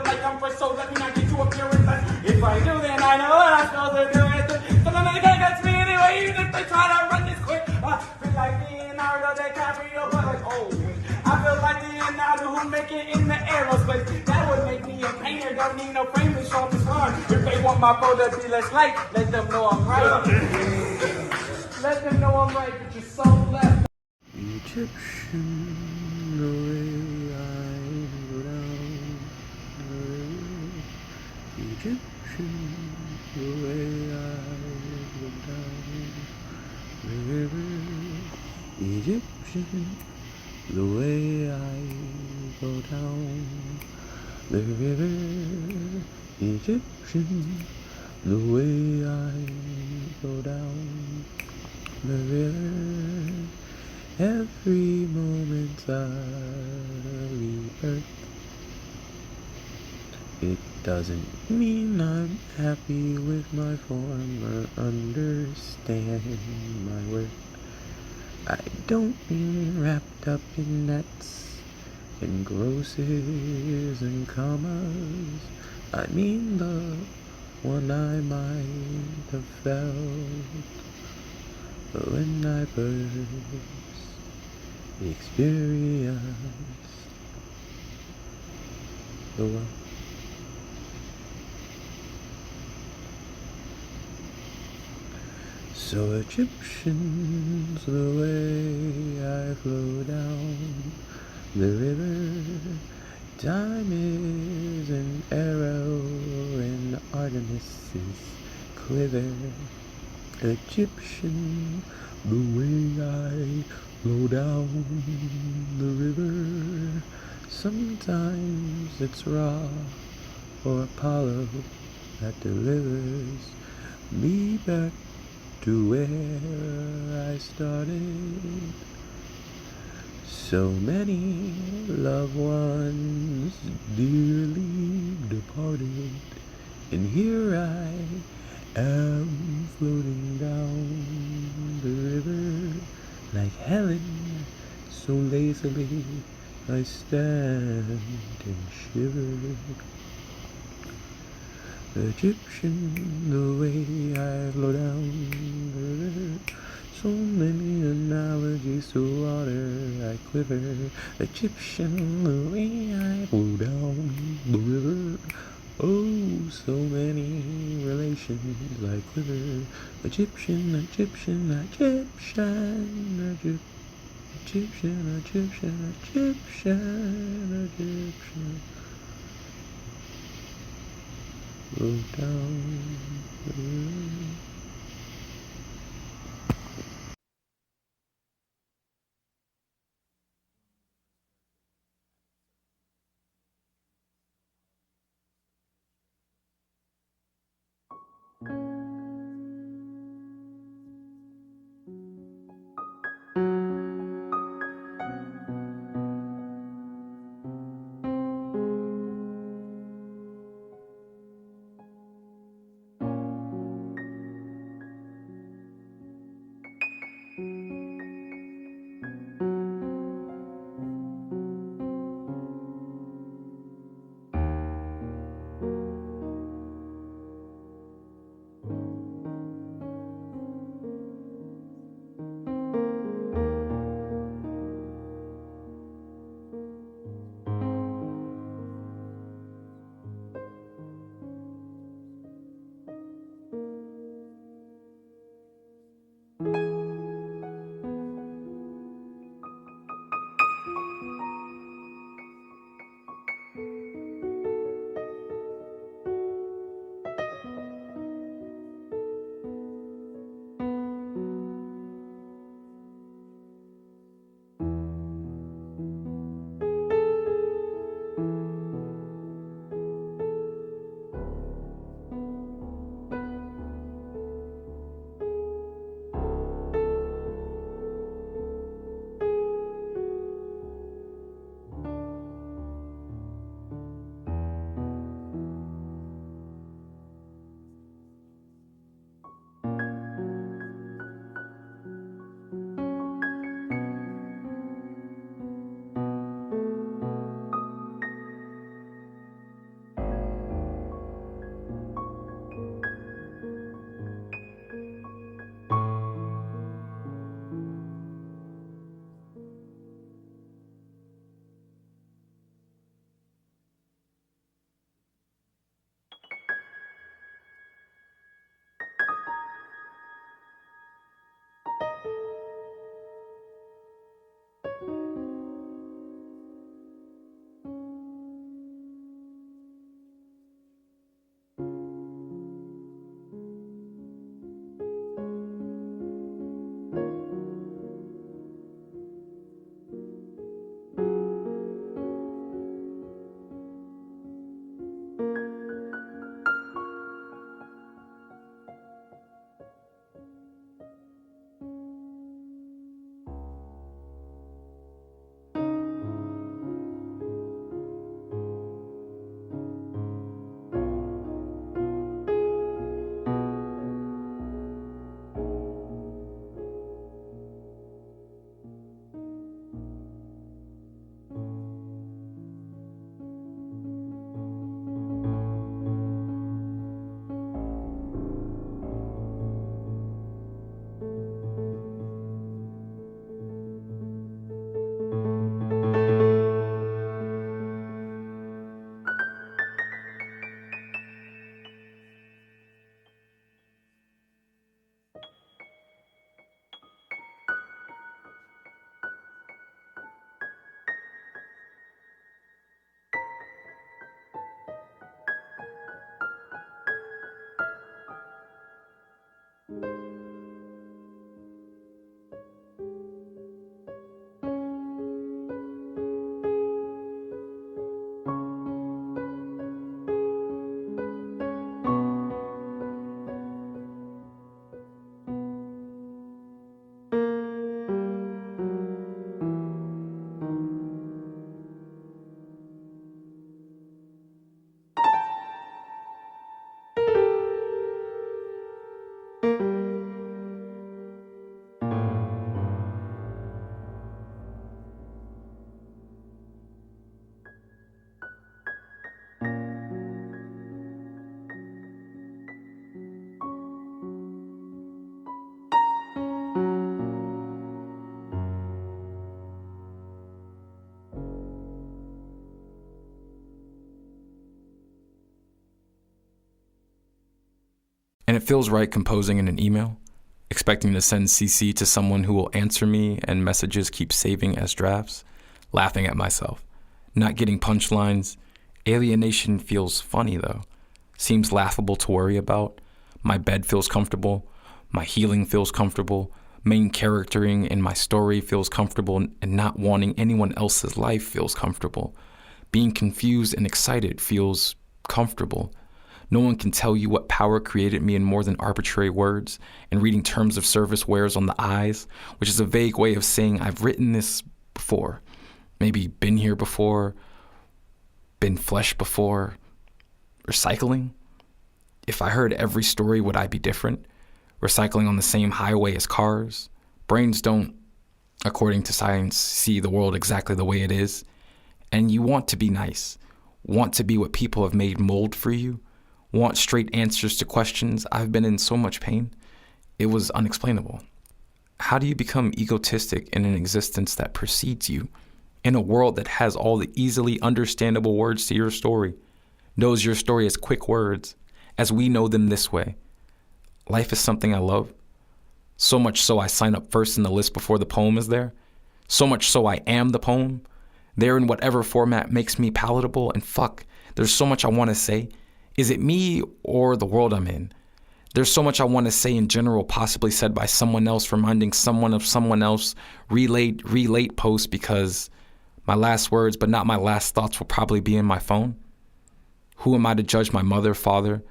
feel like I'm fresh, so let me not get you up here with us. If I do, then I know what I'm supposed to do with it. So then they can't catch me anyway, even if they try to run this quick. I feel like Leonardo DiCaprio, but like, oh, I feel like Leonardo who make it in the aerospace. That would make me a painter, don't need no frame to show this run. If they want my photo to be less light, let them know I'm right. Let them know I'm right, but you're so left. Egyptian, the way I go down the river. Egyptian, the way I go down the river. Egyptian, the way I go down the river. Egyptian, the way I go down the river. Every moment I rebirth. It doesn't mean I'm happy with my form or understand my worth. I don't mean wrapped up in nets and grosses and commas. I mean the one I might have felt when I first experienced the world. So Egyptians, the way I flow down the river, time is an arrow and Artemis's quiver. Egyptian, the way I flow down the river. Sometimes it's Ra or Apollo that delivers me back to where I started. So many loved ones dearly departed, and here I am floating down the river like Helen, so lazily I stand and shiver. Egyptian, the way I flow down the river. So many analogies to water I quiver. Egyptian, the way I flow down the river. Oh, so many relations I quiver. Egyptian, Egyptian, Egyptian, Egyptian, Egyptian, Egyptian, Egyptian. Flow down the river. And it feels right composing in an email, expecting to send CC to someone who will answer me and messages keep saving as drafts, laughing at myself, not getting punchlines. Alienation feels funny though, seems laughable to worry about. My bed feels comfortable, my healing feels comfortable, main charactering in my story feels comfortable, and not wanting anyone else's life feels comfortable. Being confused and excited feels comfortable. No one can tell you what power created me in more than arbitrary words, and reading terms of service wears on the eyes, which is a vague way of saying I've written this before, maybe been here before, been flesh before. Recycling? If I heard every story, would I be different? Recycling on the same highway as cars? Brains don't, according to science, see the world exactly the way it is. And you want to be nice, want to be what people have made mold for you, want straight answers to questions. I've been in so much pain. It was unexplainable. How do you become egotistic in an existence that precedes you, in a world that has all the easily understandable words to your story, knows your story as quick words, as we know them this way? Life is something I love. So much so I sign up first in the list before the poem is there. So much so I am the poem. There in whatever format makes me palatable. And fuck, there's so much I want to say. Is it me or the world I'm in? There's so much I want to say in general, possibly said by someone else, reminding someone of someone else, relate post, because my last words, but not my last thoughts, will probably be in my phone. Who am I to judge my mother, father,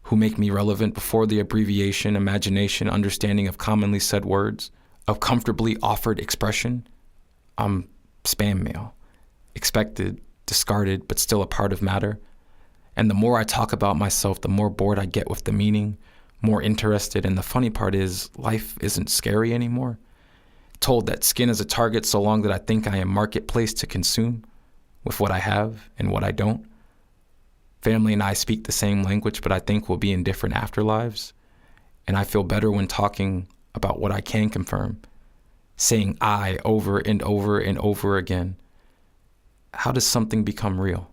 who make me relevant before the abbreviation, imagination, understanding of commonly said words, of comfortably offered expression? I'm spam mail, expected, discarded, but still a part of matter. And the more I talk about myself, the more bored I get with the meaning, more interested. And the funny part is, life isn't scary anymore. Told that skin is a target so long that I think I am marketplace to consume with what I have and what I don't. Family and I speak the same language, but I think we'll be in different afterlives. And I feel better when talking about what I can confirm, saying I over and over and over again. How does something become real?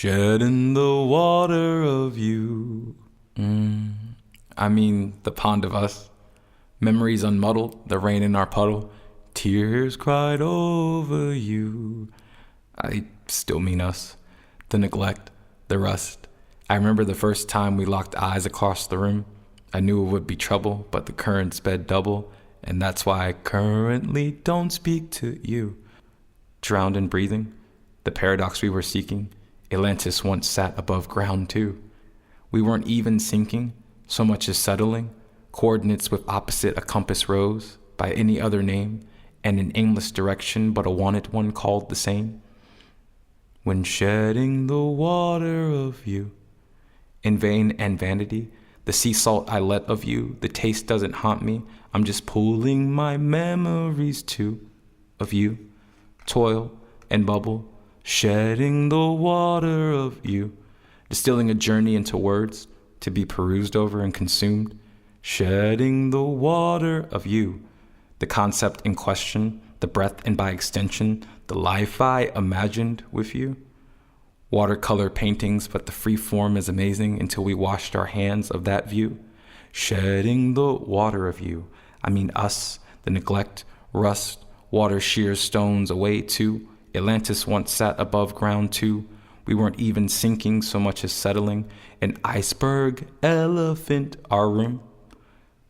Shedding the water of you. I mean, the pond of us. Memories unmuddled, the rain in our puddle. Tears cried over you. I still mean us. The neglect, the rust. I remember the first time we locked eyes across the room. I knew it would be trouble, but the current sped double, and that's why I currently don't speak to you. Drowned in breathing, the paradox we were seeking. Atlantis once sat above ground too. We weren't even sinking, so much as settling. Coordinates with opposite a compass rose, by any other name, and an aimless direction but a wanted one called the same. When shedding the water of you, in vain and vanity, the sea salt I let of you, the taste doesn't haunt me, I'm just pulling my memories too, of you, toil and bubble, shedding the water of you, distilling a journey into words, to be perused over and consumed, shedding the water of you, the concept in question, the breath and by extension, the life I imagined with you. Watercolor paintings, but the free form is amazing until we washed our hands of that view. Shedding the water of you, I mean us, the neglect, rust, water shears stones away too. Atlantis once sat above ground too. We weren't even sinking so much as settling. An iceberg, elephant, our room.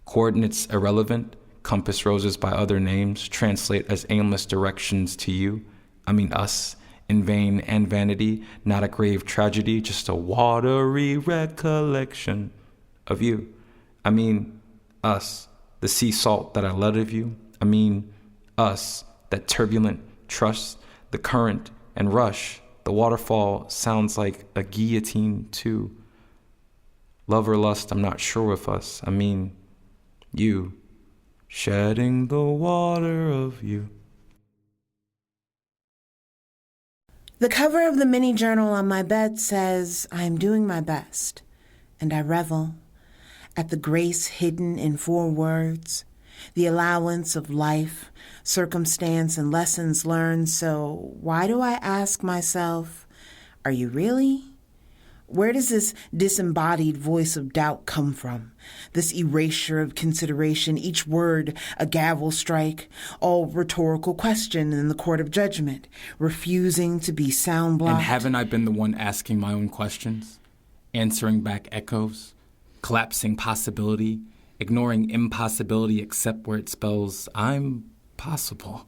Coordinates irrelevant, compass roses by other names translate as aimless directions to you. I mean us, in vain and vanity, not a grave tragedy, just a watery recollection of you. I mean us, the sea salt that I let of you. I mean us, that turbulent trust, the current and rush. The waterfall sounds like a guillotine too. Love or lust, I'm not sure with us. I mean you, shedding the water of you. The cover of the mini journal on my bed says, I am doing my best, and I revel at the grace hidden in 4 words, the allowance of life, circumstance, and lessons learned. So why do I ask myself, are you really? Where does this disembodied voice of doubt come from? This erasure of consideration, each word a gavel strike, all rhetorical question in the court of judgment, refusing to be sound blocked. And haven't I been the one asking my own questions, answering back echoes, collapsing possibility, ignoring impossibility except where it spells I'm possible?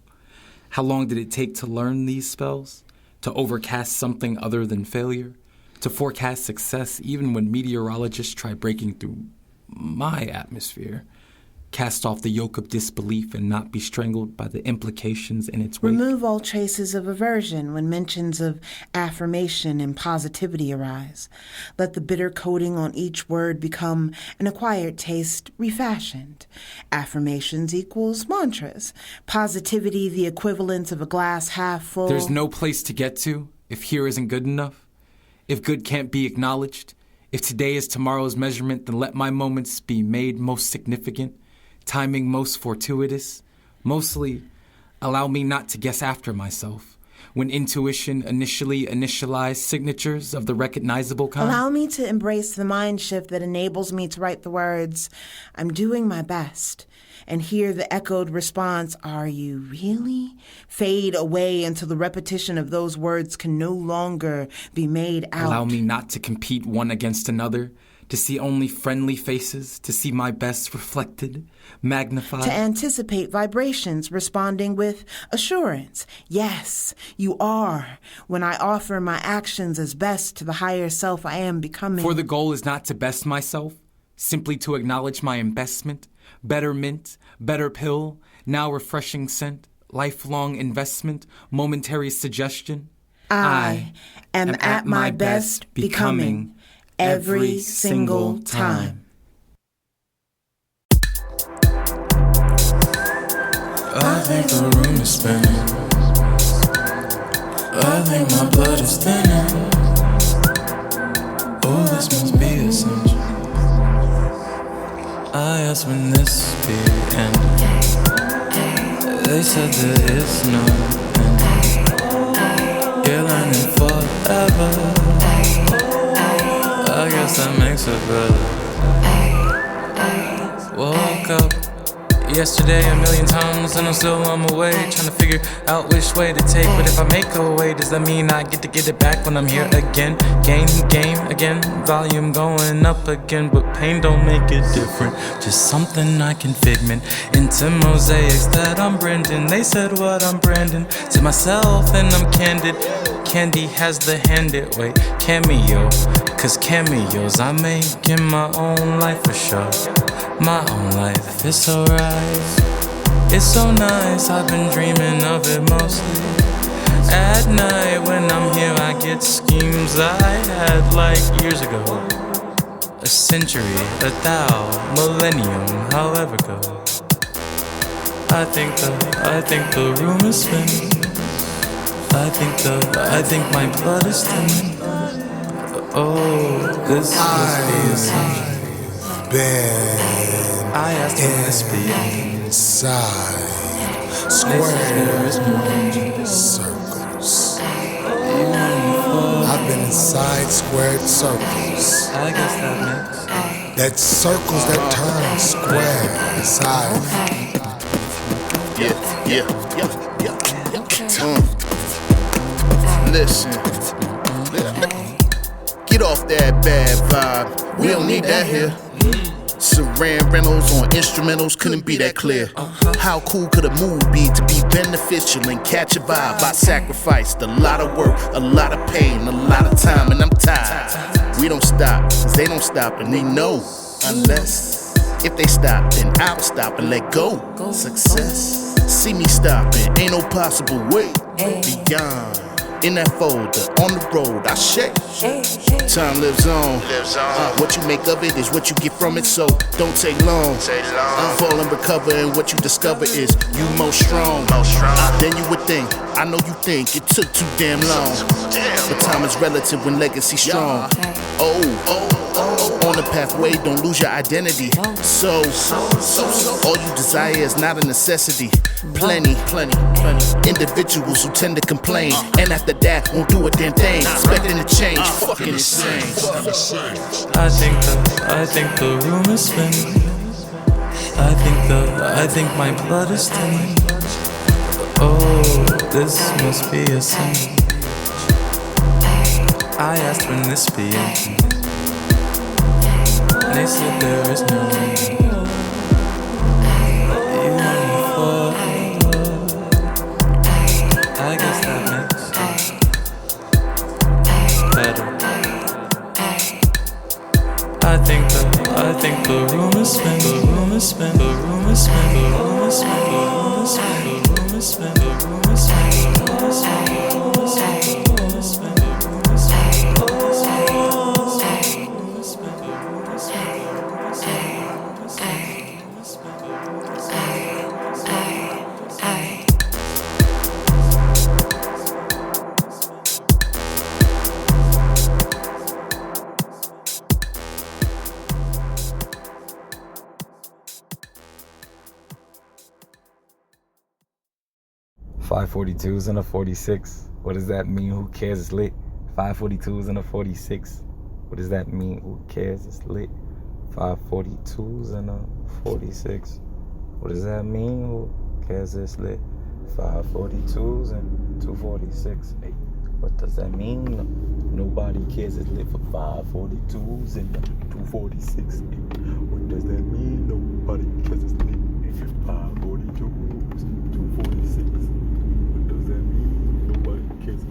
How long did it take to learn these spells? To overcast something other than failure? To forecast success even when meteorologists try breaking through my atmosphere? Cast off the yoke of disbelief and not be strangled by the implications in its wake? Remove all traces of aversion when mentions of affirmation and positivity arise. Let the bitter coating on each word become an acquired taste refashioned. Affirmations equals mantras. Positivity the equivalent of a glass half full. There's no place to get to if here isn't good enough. If good can't be acknowledged, if today is tomorrow's measurement, then let my moments be made most significant, timing most fortuitous. Mostly, allow me not to guess after myself. When intuition initially initialized signatures of the recognizable kind. Allow me to embrace the mind shift that enables me to write the words, I'm doing my best, and hear the echoed response, are you really? Fade away until the repetition of those words can no longer be made out. Allow me not to compete one against another, to see only friendly faces, to see my best reflected, magnified. To anticipate vibrations responding with assurance. Yes, you are, when I offer my actions as best to the higher self I am becoming. For the goal is not to best myself, simply to acknowledge my investment, better mint, better pill, now refreshing scent, lifelong investment, momentary suggestion. I am at my best becoming every single time. I think the room is spinning. I think my blood is thinning. Oh, this must be essential. I asked when this be ending. They said there is no ending. You're learning forever. I guess that makes it better. Woke up yesterday a million times and I'm still on my way, trying to figure out which way to take. But if I make a way, does that mean I get to get it back when I'm here again? Game again, volume going up again. But pain don't make it different, just something I can figment into mosaics that I'm Brendan. They said what I'm Brandon to myself and I'm candid. Candy has the handed way cameo, cause cameos I make in my own life for sure. My own life, it's alright, it's so nice. I've been dreaming of it mostly at night. When I'm here I get schemes I had like years ago, a century, a thou, millennium, however go. I think the room is spinning. I think my blood is thinning. Oh, this must be a sign. I asked him this be inside squares, circles. I've been inside squared circles. I guess that makes that circles that turn square inside. Yeah. Listen. Get off that bad vibe. We don't need that here. Saran rentals on instrumentals couldn't be that clear. How cool could a move be to be beneficial and catch a vibe? I sacrificed a lot of work, a lot of pain, a lot of time, and I'm tired. We don't stop, cause they don't stop, and they know. Unless, if they stop, then I'll stop and let go. Success. See me stopping, ain't no possible way beyond. In that folder, on the road, I shake. Time lives on. What you make of it is what you get from it, so don't take long. Fall and recover, and what you discover is you most strong. Then you would think, I know you think it took too damn long. But time is relative when legacy strong. On the pathway, don't lose your identity. So all you desire is not a necessity. Plenty individuals who tend to complain, and after that won't do a damn thing, expecting to change. Fucking insane. I think the room is spinning. I think my blood is thinning. Oh, this must be a sign. I asked when this be ending. They said there is no end. I guess that makes better. I think the room is spinning. The room is spinning. The room is spinning. The room is spinning. The room is spinning. The room is spinning. The room is spinning. The room is spinning. The room is spinning. The room is spinning. .542s and a 46. What does that mean? Who cares? It's lit. 542s and a 46. What does that mean? Who cares? It's lit. 542s and a 46. What does that mean? Who cares? It's lit. 542s and 246. Hey, what does that mean? Nobody cares. It's lit for 542s and 246. Hey, what does that mean? Nobody cares. It's lit. 542s and 246. What does that mean? Nobody cares.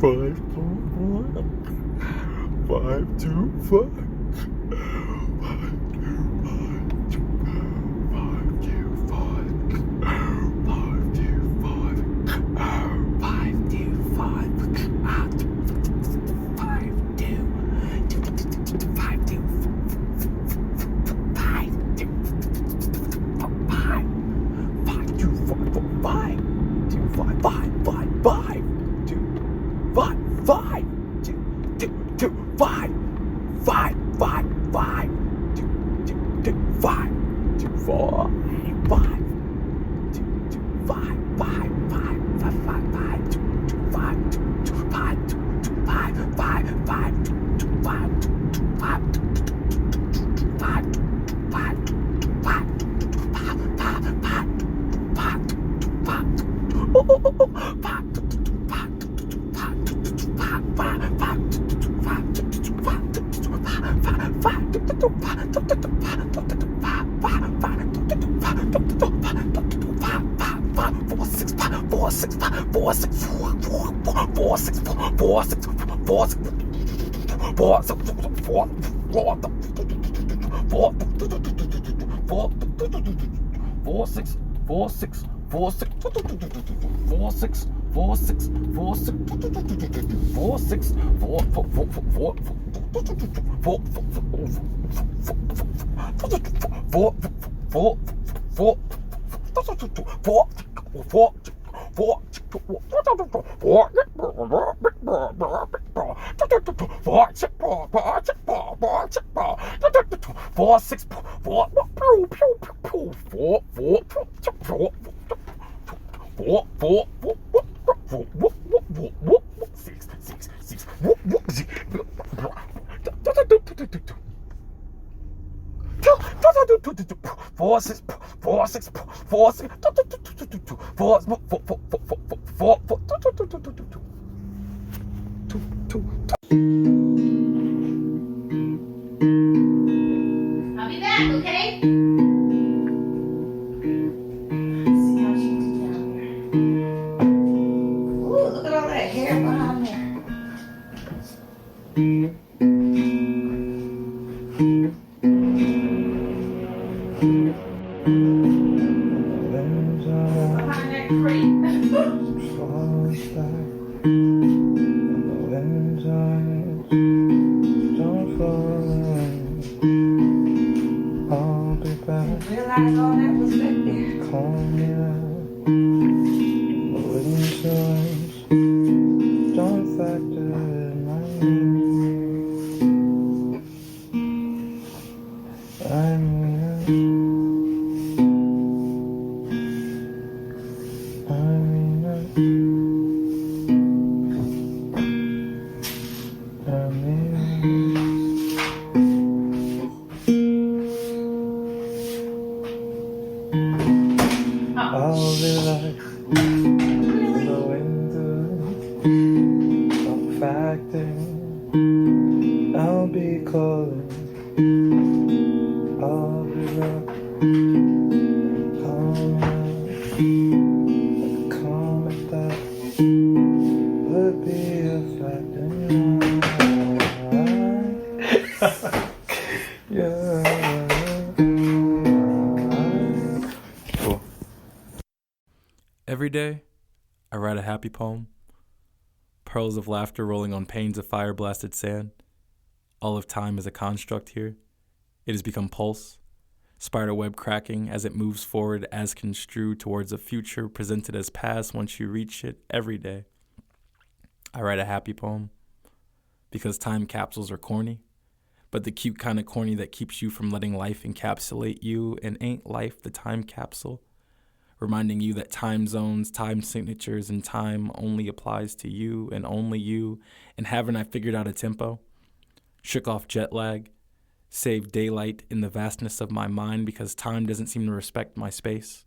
42, 42, 246, 5 I'll be back, okay? Ooh, look at all that hair behind there. Behind that crate. Realize all that was back there. I'll be calling. I'll be back. Calm at that. Would be a fact Cool. Every day, I write a happy poem. Pearls of laughter rolling on panes of fire-blasted sand. All of time is a construct here. It has become pulse, spiderweb cracking as it moves forward as construed towards a future presented as past once you reach it every day. I write a happy poem because time capsules are corny, but the cute kind of corny that keeps you from letting life encapsulate you, and ain't life the time capsule? Reminding you that time zones, time signatures, and time only applies to you, and haven't I figured out a tempo? Shook off jet lag, saved daylight in the vastness of my mind because time doesn't seem to respect my space.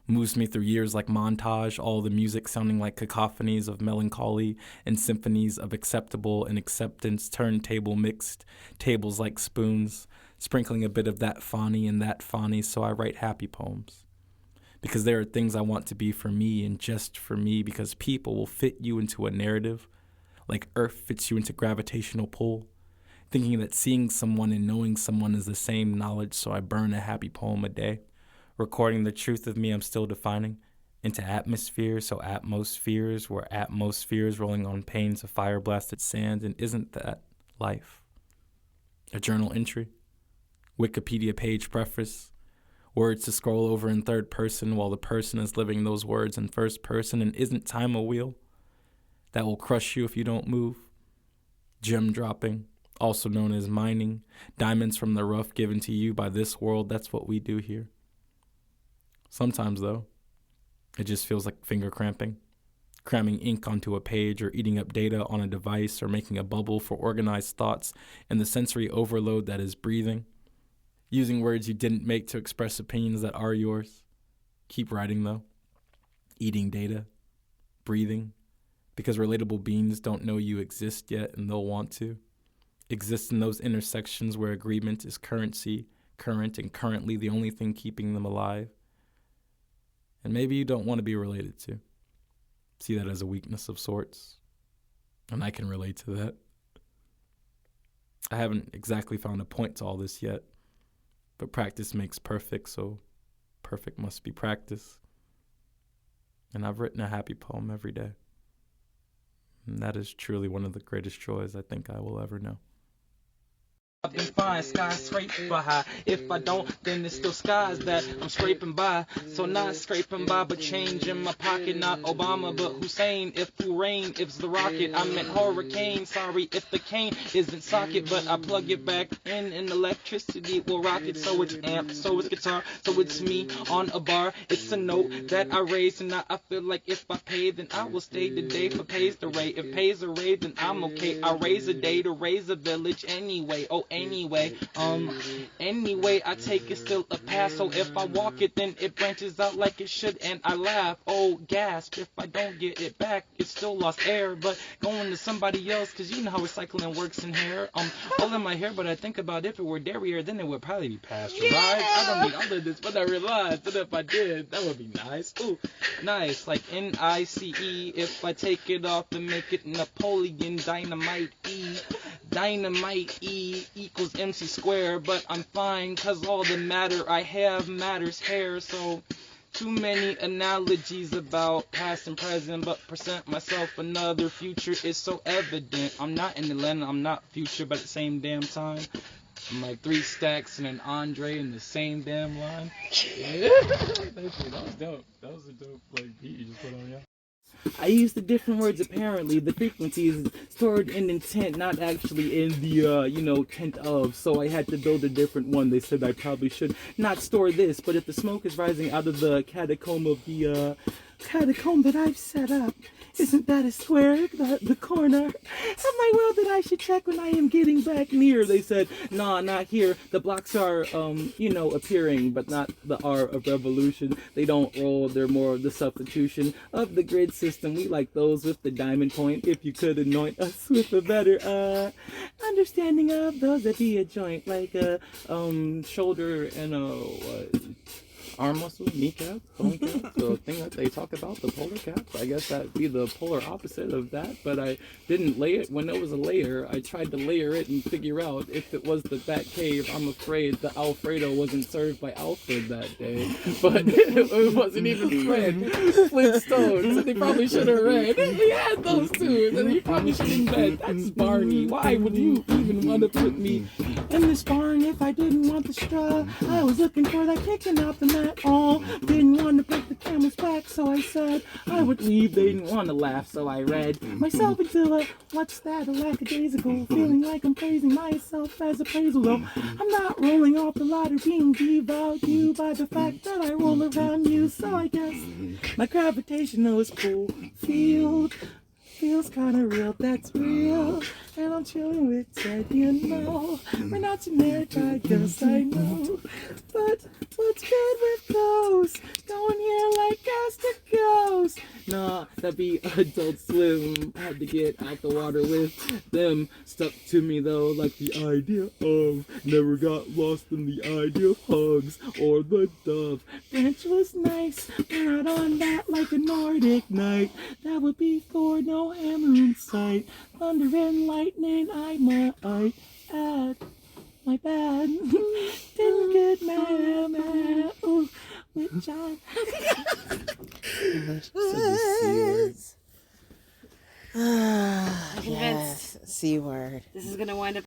Moves me through years like montage, all the music sounding like cacophonies of melancholy and symphonies of acceptable and acceptance, turntable mixed, tables like spoons, sprinkling a bit of that fawny and that fawny, so I write happy poems. Because there are things I want to be for me and just for me, because people will fit you into a narrative, like Earth fits you into gravitational pull, thinking that seeing someone and knowing someone is the same knowledge, so I burn a happy poem a day, recording the truth of me I'm still defining into atmosphere, so atmospheres were atmospheres rolling on panes of fire-blasted sand, and isn't that life? A journal entry, Wikipedia page preface, words to scroll over in third person while the person is living those words in first person, and isn't time a wheel that will crush you if you don't move? Gem dropping, also known as mining, diamonds from the rough given to you by this world. That's what we do here. Sometimes, though, it just feels like finger cramping, cramming ink onto a page or eating up data on a device or making a bubble for organized thoughts and the sensory overload that is breathing, using words you didn't make to express opinions that are yours. Keep writing, though. Eating data, breathing, because relatable beings don't know you exist yet and they'll want to. Exist in those intersections where agreement is currency, current and currently the only thing keeping them alive. And maybe you don't want to be related to. See that as a weakness of sorts. And I can relate to that. I haven't exactly found a point to all this yet, but practice makes perfect, so perfect must be practice. And I've written a happy poem every day. And that is truly one of the greatest joys I think I will ever know. I've been fine, skyscraper high. If I don't, then it's still skies that I'm scraping by. So not scraping by, but change in my pocket. Not Obama, but Hussein. If who rain, if's the rocket. I meant hurricane. Sorry if the cane isn't socket, but I plug it back in and electricity will rock it. So it's amp, so it's guitar, so it's me on a bar. It's a note that I raise, and I feel like if I pay, then I will stay the day for pays the rate. If pays a rate, then I'm okay. I raise a day to raise a village anyway. Oh, anyway, I take it still a pass. So if I walk it, then it branches out like it should, and I laugh. Oh, gasp! If I don't get it back, it's still lost air. But going to somebody else, 'cause you know how recycling works in hair. All in my hair, but I think about if it were dairy hair, then it would probably be pasteurized. I don't need all of this, but I realized that if I did, that would be nice. Ooh, nice, like NICE. If I take it off and make it Napoleon Dynamite E. Dynamite E equals MC square, but I'm fine, 'cause all the matter I have matters hair. So too many analogies about past and present, but present myself another future is so evident. I'm not in Atlanta, I'm not future, but at the same damn time, I'm like 3 stacks and an Andre in the same damn line. Yeah. That was dope. That was a dope beat you just put on, yeah. I used the different words apparently. The frequency is stored in intent, not actually in the, tent of. So I had to build a different one. They said I probably should not store this, but if the smoke is rising out of the catacomb of the, catacomb that I've set up, isn't that a square, the corner of my world that I should check when I am getting back near? They said, nah, not here. The blocks are, appearing, but not the R of revolution. They don't roll, they're more of the substitution of the grid system. We like those with the diamond point. If you could anoint us with a better, understanding of those that be a joint, like a, shoulder and a, arm muscle, kneecap, bone cap, the thing that they talk about, the polar cap. I guess that'd be the polar opposite of that, but I didn't lay it when it was a layer. I tried to layer it and figure out if it was the Bat Cave. I'm afraid the Alfredo wasn't served by Alfred that day, but it wasn't even Fred Flintstone, so they probably should have read. He had those two, and then he probably should have been. That's Barney. Why would you even want to put me in this barn if I didn't want the straw? I was looking for that kicking out the mat. All didn't want to break the camel's back, so I said I would leave. They didn't want to laugh, so I read myself into a what's that, a lackadaisical, feeling like I'm praising myself as appraisal. Though I'm not rolling off the ladder, being devalued by the fact that I roll around you. So I guess my gravitational is cool field feels kinda real, that's real. And I'm chilling with Ted, you know. We're not generic, I guess I know. But what's good with those? Going here like gas to ghost. Nah, that'd be Adult Slim. Had to get out the water with them. Stuck to me though, like the idea of. Never got lost in the idea of hugs or the dove. Branch was nice, but not on that like a Nordic night. That would be for no hammer in sight. Thunder and lightning, I might add. My bad. Didn't get mad. Ooh, with John. Yes, C word. This is gonna wind up